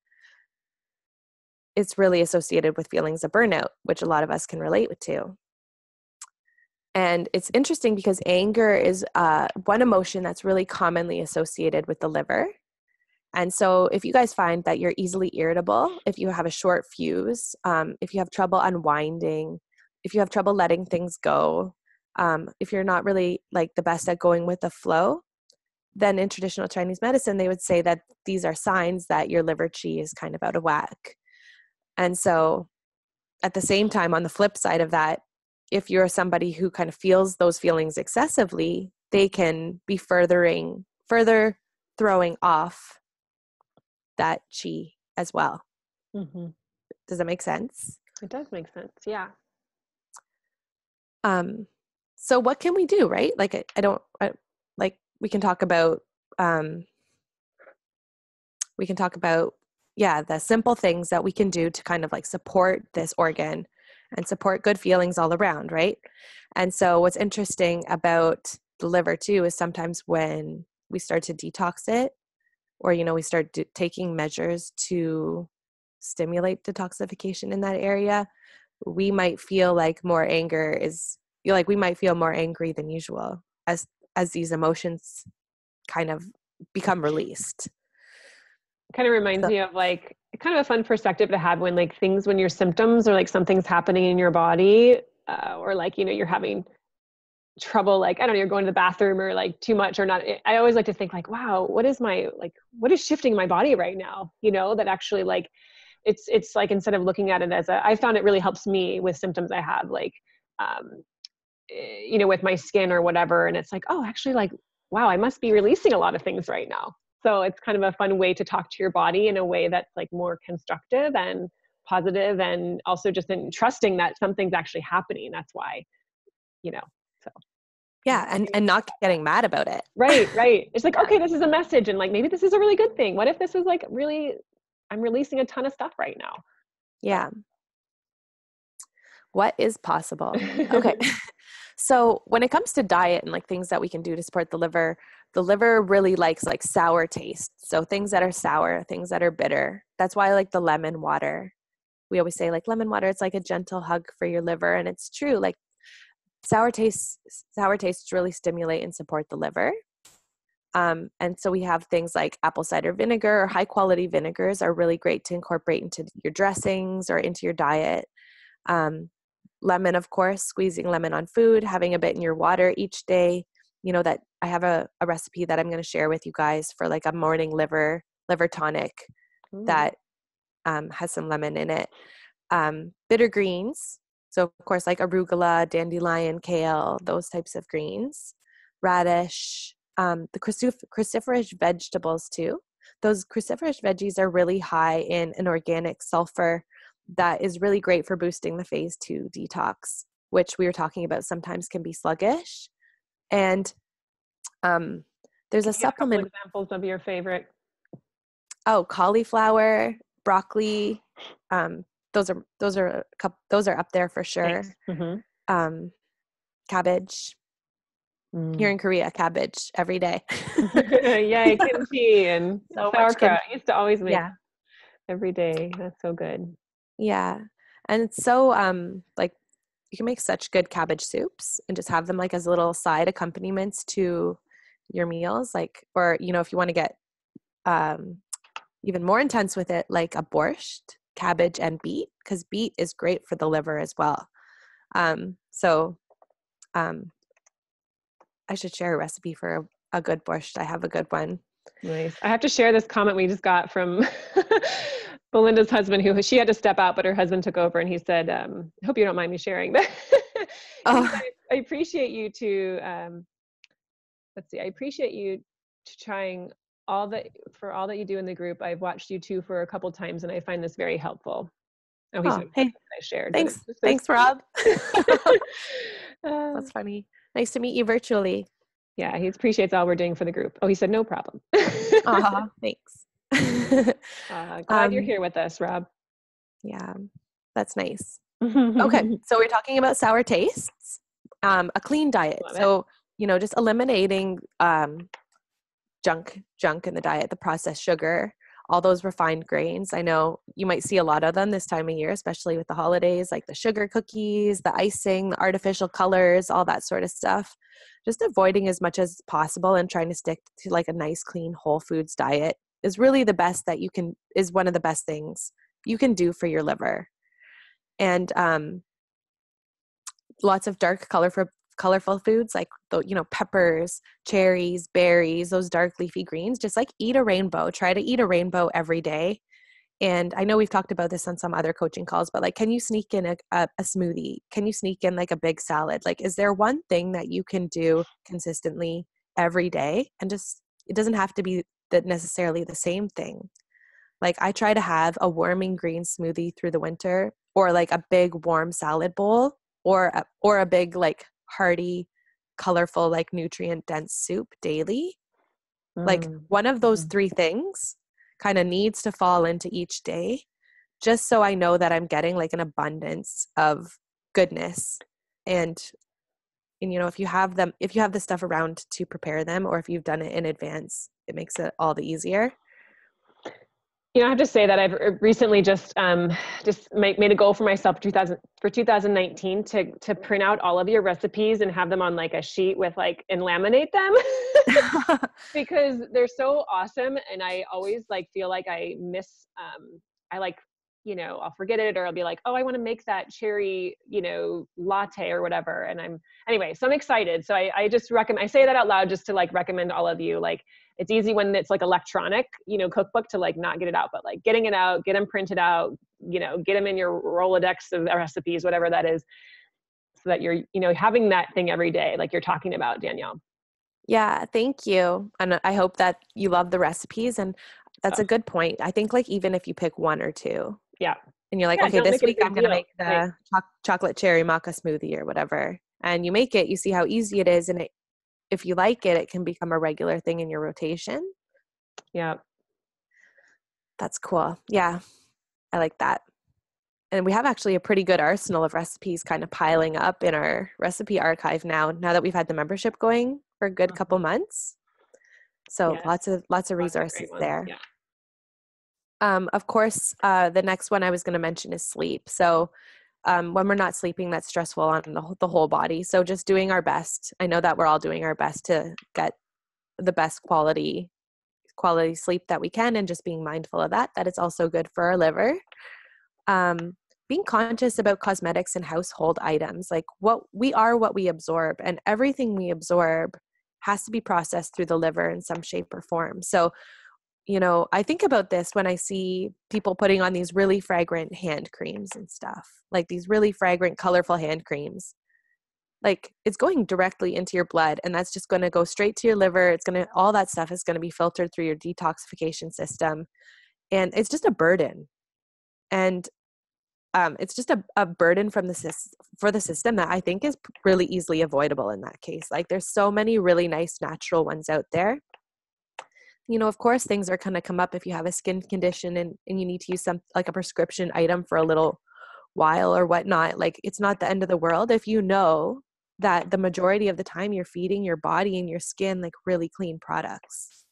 it's really associated with feelings of burnout, which a lot of us can relate to. And it's interesting because anger is one emotion that's really commonly associated with the liver. And so if you guys find that you're easily irritable, if you have a short fuse, if you have trouble unwinding, if you have trouble letting things go, if you're not really like the best at going with the flow, then in traditional Chinese medicine, they would say that these are signs that your liver qi is kind of out of whack. And so at the same time, on the flip side of that, if you're somebody who kind of feels those feelings excessively, they can be further throwing off that qi as well. Mm-hmm. Does that make sense? It does make sense. Yeah. So what can we do, right? Like, we can talk about, the simple things that we can do to kind of like support this organ and support good feelings all around, right? And so what's interesting about the liver too is sometimes when we start to detox it, or, we start taking measures to stimulate detoxification in that area, we might feel like we might feel more angry than usual as these emotions kind of become released. Kind of reminds me of like kind of a fun perspective to have when like things, when your symptoms or like something's happening in your body, or like, you're having trouble, like, I don't know, you're going to the bathroom or like too much or not. I always like to think like, wow, what is shifting in my body right now? That actually like, it's like, instead of looking at it as I found it really helps me with symptoms I have, like, with my skin or whatever. And it's like, oh, actually like, wow, I must be releasing a lot of things right now. So it's kind of a fun way to talk to your body in a way that's like more constructive and positive, and also just in trusting that something's actually happening. That's why, so. Yeah. And not getting mad about it. Right. It's like, okay, this is a message. And like, maybe this is a really good thing. What if this is like really, I'm releasing a ton of stuff right now. Yeah. What is possible? Okay. So when it comes to diet and like things that we can do to support the liver really likes like sour taste. So things that are sour, things that are bitter. That's why I like the lemon water. We always say like lemon water, it's like a gentle hug for your liver. And it's true. Like sour tastes really stimulate and support the liver. And so we have things like apple cider vinegar or high quality vinegars are really great to incorporate into your dressings or into your diet. Lemon, of course, squeezing lemon on food, having a bit in your water each day. That I have a recipe that I'm going to share with you guys for like a morning liver tonic that has some lemon in it. Bitter greens. So of course, like arugula, dandelion, kale, those types of greens, radish, the cruciferous vegetables too. Those cruciferous veggies are really high in an organic sulfur that is really great for boosting the phase 2 detox, which we were talking about sometimes can be sluggish. And there's a supplement. A couple examples of your favorite. Oh, cauliflower, broccoli. Those are up there for sure. Mm-hmm. Cabbage. Here in Korea, cabbage every day. Yay, kimchi and so sauerkraut. I used to always make every day. That's so good. Yeah. And it's so like you can make such good cabbage soups and just have them like as little side accompaniments to your meals, like, or if you want to get even more intense with it, like a borscht, cabbage and beet, because beet is great for the liver as well. I should share a recipe for a good borscht. I have a good one. Nice. I have to share this comment we just got from Belinda's husband, who she had to step out, but her husband took over, and he said, I hope you don't mind me sharing that. I appreciate you I appreciate you trying for all that you do in the group. I've watched you too for a couple times, and I find this very helpful. Hey, I shared. Thanks, Rob. That's funny. Nice to meet you virtually. Yeah, he appreciates all we're doing for the group. Oh, he said, no problem. Thanks. Glad you're here with us, Rob. Yeah, that's nice. Okay, so we're talking about sour tastes, a clean diet. So, just eliminating junk in the diet, the processed sugar, all those refined grains. I know you might see a lot of them this time of year, especially with the holidays, like the sugar cookies, the icing, the artificial colors, all that sort of stuff. Just avoiding as much as possible and trying to stick to like a nice, clean, whole foods diet is really is one of the best things you can do for your liver. And lots of dark, colorful foods like peppers, cherries, berries, those dark leafy greens. Just like eat a rainbow. Try to eat a rainbow every day. And I know we've talked about this on some other coaching calls, but like, can you sneak in a smoothie? Can you sneak in like a big salad? Like, is there one thing that you can do consistently every day? And just, it doesn't have to be necessarily the same thing. Like I try to have a warming green smoothie through the winter, or like a big warm salad bowl, or a big like hearty, colorful, like nutrient dense soup daily. Like one of those three things kind of needs to fall into each day, just so I know that I'm getting like an abundance of goodness. And if you have the stuff around to prepare them, or if you've done it in advance, it makes it all the easier. I have to say that I've recently just made a goal for myself for 2019 to print out all of your recipes and have them on like a sheet with like and laminate them because they're so awesome. And I always like feel like I miss I like, I'll forget it, or I'll be like, oh, I want to make that cherry, latte or whatever. And so I'm excited. So I just I say that out loud just to like recommend all of you, like, it's easy when it's like electronic, cookbook to like not get it out, but like getting it out, get them printed out, get them in your Rolodex of recipes, whatever that is, so that you're, having that thing every day, like you're talking about, Danielle. Yeah, thank you. And I hope that you love the recipes. And that's a good point. I think like even if you pick one or two, yeah, and you're like, yeah, okay, this week I'm going to make the right. chocolate cherry maca smoothie or whatever. And you make it, you see how easy it is. And if you like it, it can become a regular thing in your rotation. Yeah. That's cool. Yeah, I like that. And we have actually a pretty good arsenal of recipes kind of piling up in our recipe archive now that we've had the membership going for a good couple months. So yes. lots of resources there. Yeah. Of course, the next one I was going to mention is sleep. So when we're not sleeping, that's stressful on the whole body. So just doing our best. I know that we're all doing our best to get the best quality sleep that we can, and just being mindful of that it's also good for our liver. Being conscious about cosmetics and household items, like what we absorb, and everything we absorb has to be processed through the liver in some shape or form. So I think about this when I see people putting on these really fragrant hand creams and stuff, like these really fragrant, colorful hand creams. Like it's going directly into your blood, and that's just going to go straight to your liver. All that stuff is going to be filtered through your detoxification system. And it's just a burden. And it's just a burden for the system that I think is really easily avoidable in that case. Like there's so many really nice natural ones out there. Of course, things are going to come up if you have a skin condition and you need to use like a prescription item for a little while or whatnot. Like it's not the end of the world if you know that the majority of the time you're feeding your body and your skin like really clean products.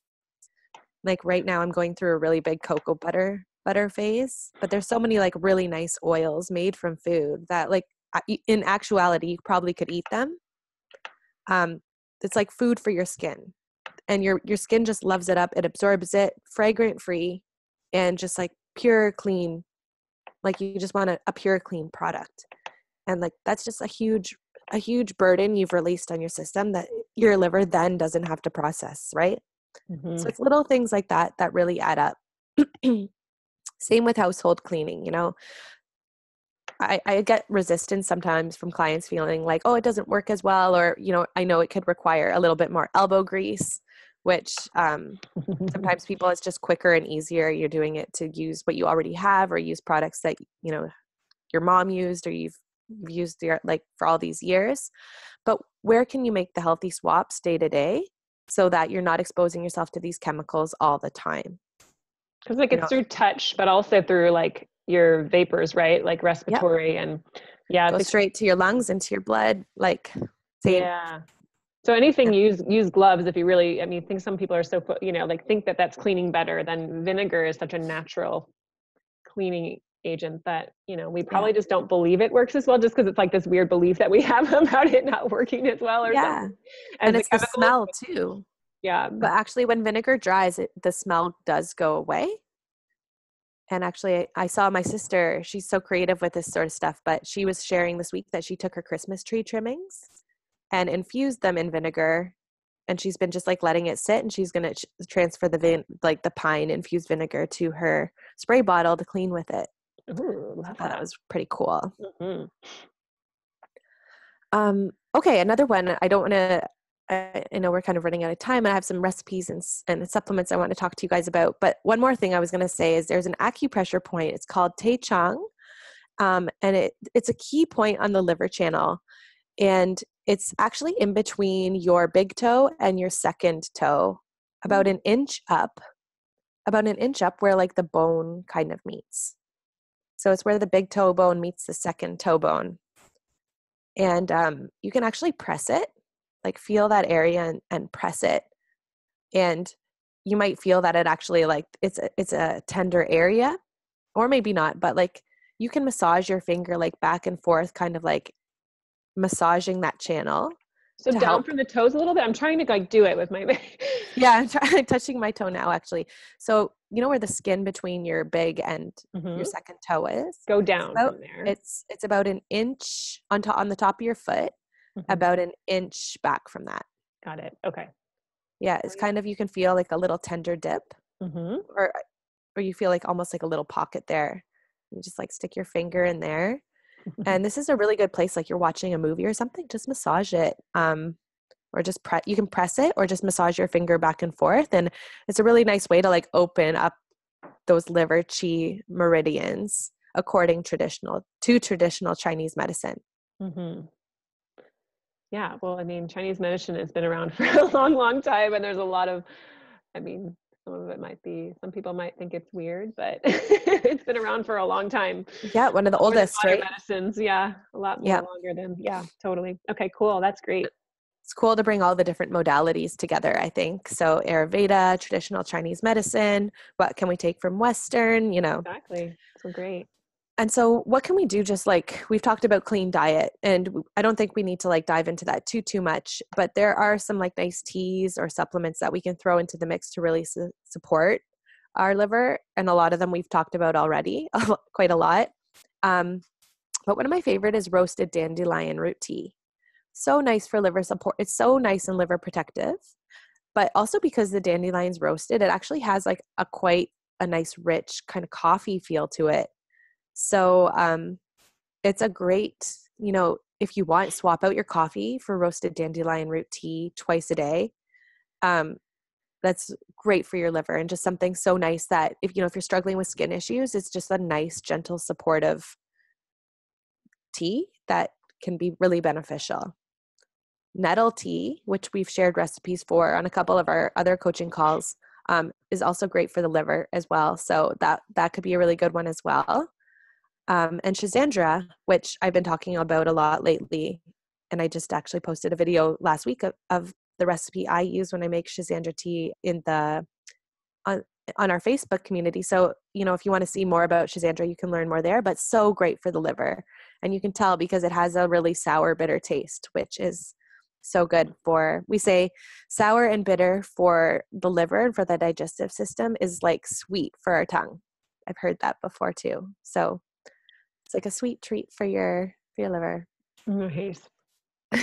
Like right now I'm going through a really big cocoa butter phase, but there's so many like really nice oils made from food that like in actuality you probably could eat them. It's like food for your skin. And your skin just loves it up. It absorbs it, fragrant free, and just like pure clean. Like you just want a pure clean product. And like that's just a huge burden you've released on your system that your liver then doesn't have to process, right? Mm-hmm. So it's little things like that really add up. Same with household cleaning, I get resistance sometimes from clients feeling like, oh, it doesn't work as well. Or, I know it could require a little bit more elbow grease, which sometimes people, it's just quicker and easier. You're doing it to use what you already have, or use products that, your mom used, or you've used for all these years. But where can you make the healthy swaps day to day so that you're not exposing yourself to these chemicals all the time? Because like it's through touch, but also through like your vapors, right? Like respiratory. Yep. And yeah, go straight to your lungs, into your blood. Like, same. Yeah. So anything, use gloves if you really, I think some people are so, think that that's cleaning better than vinegar is such a natural cleaning agent that, we probably just don't believe it works as well, just because it's like this weird belief that we have about it not working as well or something. And it's the smell too. Yeah. But actually when vinegar dries, the smell does go away. And actually I saw my sister, she's so creative with this sort of stuff, but she was sharing this week that she took her Christmas tree trimmings and infused them in vinegar. And she's been just like letting it sit, and she's going to transfer the pine infused vinegar to her spray bottle to clean with it. Ooh, love that. That was pretty cool. Mm-hmm. Okay. Another one, I know we're kind of running out of time, and I have some recipes and supplements I want to talk to you guys about. But one more thing I was going to say is there's an acupressure point. It's called Tai Chang. And it's a key point on the liver channel. And it's actually in between your big toe and your second toe, about an inch up where like the bone kind of meets. So it's where the big toe bone meets the second toe bone. And you can actually press it, like feel that area and press it. And you might feel that it actually like it's a tender area, or maybe not, but like you can massage your finger like back and forth, kind of like massaging that channel So to down help. from the toes a little bit. I'm trying to like do it with my Yeah, I'm touching my toe now actually. So you know where the skin between your big and your Mhm. second toe is? Go It's down about from there. it's about an inch on the top of your foot, Mhm. about an inch back from that. Got it. Okay. Yeah, it's kind of, you can feel like a little tender dip, Mhm. or you feel like almost like a little pocket there. You just like stick your finger in there. And this is a really good place, like you're watching a movie or something, just massage it. Or just you can press it or just massage your finger back and forth. And it's a really nice way to like open up those liver qi meridians according to traditional Chinese medicine. Mhm. Yeah, well, I mean, Chinese medicine has been around for a long, long time, and there's a lot of, I mean, some of it might be, some people might think it's weird, but it's been around for a long time. Yeah, one of the More than oldest, modern right? medicines. Yeah, a lot more Yeah. longer than, yeah, totally. Okay, cool. That's great. It's cool to bring all the different modalities together, I think. So Ayurveda, traditional Chinese medicine, what can we take from Western, Exactly. So great. And so what can we do? Just like we've talked about clean diet, and I don't think we need to like dive into that too much, but there are some like nice teas or supplements that we can throw into the mix to really support our liver. And a lot of them we've talked about already, quite a lot. But one of my favorite is roasted dandelion root tea. So nice for liver support. It's so nice and liver protective, but also because the dandelion's roasted, it actually has like quite a nice rich kind of coffee feel to it. So it's a great, if you want, swap out your coffee for roasted dandelion root tea twice a day. That's great for your liver, and just something so nice that if you're struggling with skin issues, it's just a nice, gentle, supportive tea that can be really beneficial. Nettle tea, which we've shared recipes for on a couple of our other coaching calls, is also great for the liver as well. So that could be a really good one as well. And Shazandra, which I've been talking about a lot lately, and I just actually posted a video last week of the recipe I use when I make Shazandra tea on our Facebook community. So, if you want to see more about Shazandra, you can learn more there, but so great for the liver. And you can tell because it has a really sour, bitter taste, which is so good we say sour and bitter for the liver and for the digestive system is like sweet for our tongue. I've heard that before too. So it's like a sweet treat for your liver. Nice.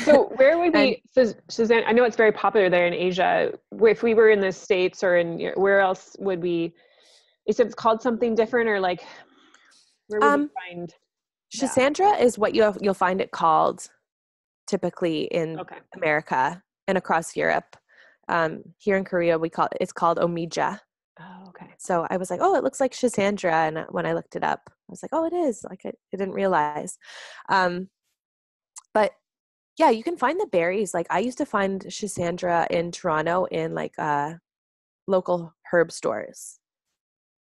So where would And we, so Suzanne, I know it's very popular there in Asia. If we were in the States or where else would we, you said it's called something different, or like, where would we find that? Shazandra is what you'll find it called typically in Okay. America and across Europe. Here in Korea, it's called omija. Oh, okay. So I was like, oh, it looks like Shazandra. And when I looked it up, I was like, oh, it is. Like I didn't realize. But yeah, you can find the berries. Like I used to find Shazandra in Toronto in like local herb stores.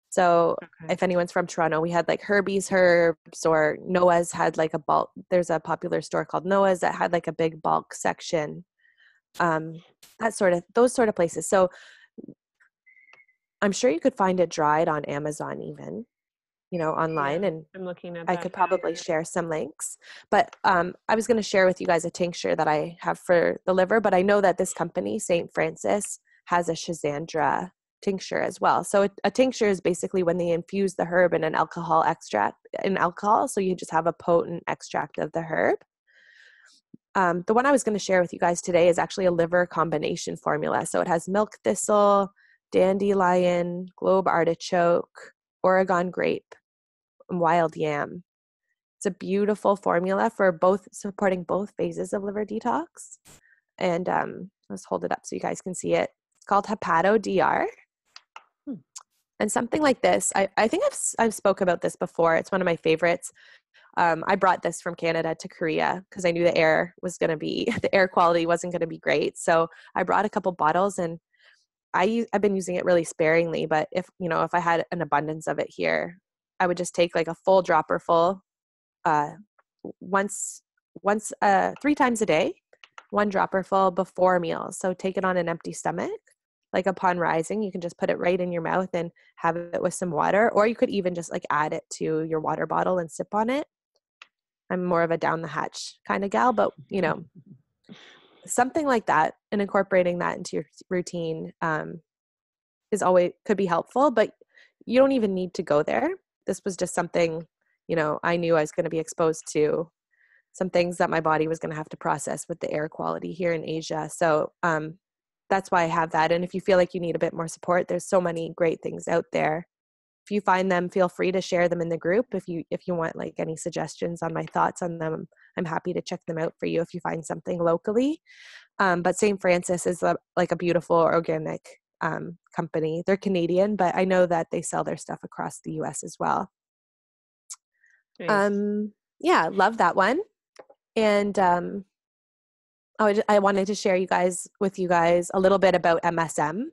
So Okay. if anyone's from Toronto, we had like Herbie's Herbs, or Noah's had like a bulk. There's a popular store called Noah's that had like a big bulk section. Those sort of places. So I'm sure you could find it dried on Amazon even, online, Yeah, and I'm looking at I that could probably here. share some links. But I was going to share with you guys a tincture that I have for the liver, but I know that this company, St. Francis, has a Shazandra tincture as well. So a tincture is basically when they infuse the herb in an alcohol. So you just have a potent extract of the herb. The one I was going to share with you guys today is actually a liver combination formula. So it has milk thistle, dandelion, globe artichoke, Oregon grape, and wild yam. It's a beautiful formula for supporting both phases of liver detox. And let's hold it up so you guys can see it. It's called Hepato DR. And something like this, I think I've spoke about this before. It's one of my favorites. I brought this from Canada to Korea because I knew the air quality wasn't going to be great. So I brought a couple bottles, and I've been using it really sparingly. But if I had an abundance of it here, I would just take like a full dropper full, once 3 times a day, one dropper full before meals. So take it on an empty stomach. like upon rising, you can just put it right in your mouth and have it with some water, or you could even just like add it to your water bottle and sip on it. I'm more of a down the hatch kind of gal, but you know, something like that and incorporating that into your routine is always could be helpful, but you don't even need to go there. This was just something, you know, I knew I was going to be exposed to some things that my body was going to have to process with the air quality here in Asia. So that's why I have that. And if you feel like you need a bit more support, there's so many great things out there. If you find them, feel free to share them in the group. If you want like any suggestions on my thoughts on them, I'm happy to check them out for you if you find something locally. But St. Francis is like a beautiful organic company. They're Canadian, but I know that they sell their stuff across the US as well. Nice. Yeah, love that one. And I wanted to share with you guys a little bit about MSM,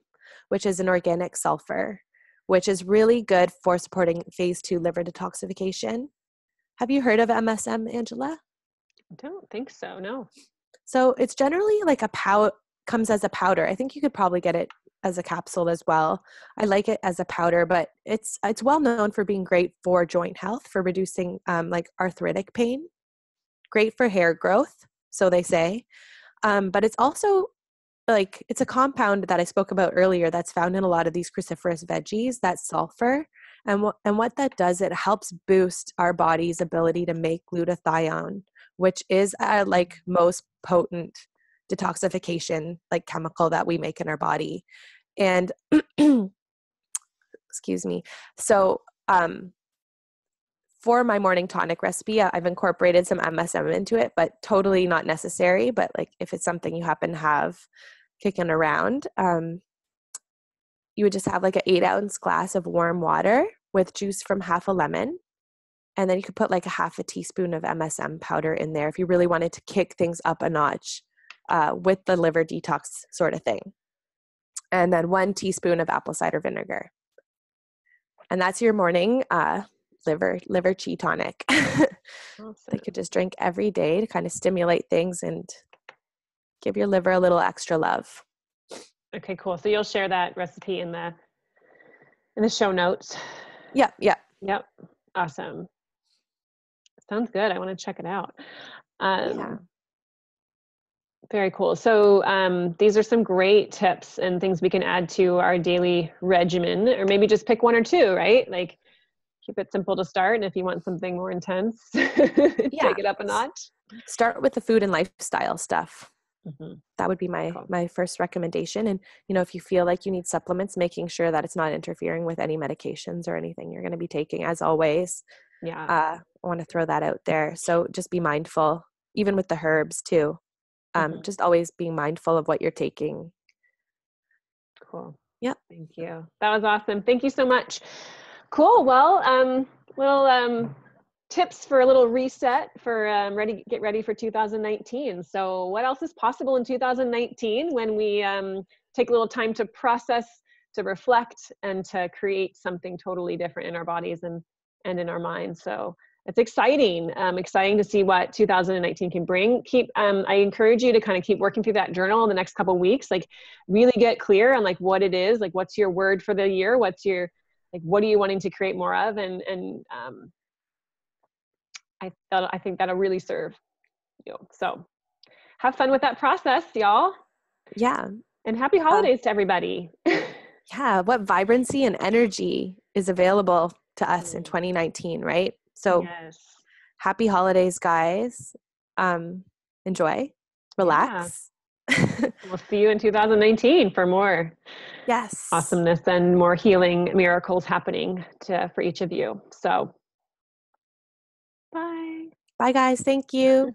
which is an organic sulfur, which is really good for supporting phase 2 liver detoxification. Have you heard of MSM, Angela? I don't think so, no. So it's generally like comes as a powder. I think you could probably get it as a capsule as well. I like it as a powder, but it's well known for being great for joint health, for reducing like arthritic pain, great for hair growth, so they say. But it's also like, it's a compound that I spoke about earlier that's found in a lot of these cruciferous veggies, that sulfur. And what that does, it helps boost our body's ability to make glutathione, which is like most potent detoxification like chemical that we make in our body. And excuse me. So for my morning tonic recipe, I've incorporated some MSM into it, but totally not necessary. But like if it's something you happen to have kicking around, you would just have like an 8-ounce glass of warm water with juice from half a lemon. And then you could put like a half a teaspoon of MSM powder in there if you really wanted to kick things up a notch with the liver detox sort of thing. And then 1 teaspoon of apple cider vinegar. And that's your morning liver Qi tonic. Awesome. You could just drink every day to kind of stimulate things and give your liver a little extra love. Okay, cool. So you'll share that recipe in the show notes. Yep. Awesome. Sounds good. I want to check it out. Yeah. Very cool. So these are some great tips and things we can add to our daily regimen, or maybe just pick 1 or 2, right? Like keep it simple to start. And if you want something more intense, take it up a notch. Start with the food and lifestyle stuff. Mm-hmm. That would be my first recommendation. And, you know, if you feel like you need supplements, making sure that it's not interfering with any medications or anything you're going to be taking, as always. Yeah. I want to throw that out there. So just be mindful, even with the herbs too. Just always being mindful of what you're taking. Cool. Yep. Thank you. That was awesome. Thank you so much. Cool. Well, tips for a little reset for get ready for 2019. So what else is possible in 2019 when we take a little time to process, to reflect, and to create something totally different in our bodies and in our minds. So it's exciting to see what 2019 can bring. I encourage you to kind of keep working through that journal in the next couple of weeks, like really get clear on like what it is, like what's your word for the year, what are you wanting to create more of? And I think that'll really serve you. So have fun with that process, y'all. Yeah. And happy holidays to everybody. Yeah. What vibrancy and energy is available to us in 2019, right? So yes. Happy holidays, guys. Enjoy, relax. Yeah. We'll see you in 2019 for more awesomeness and more healing miracles happening for each of you. So bye. Bye, guys. Thank you.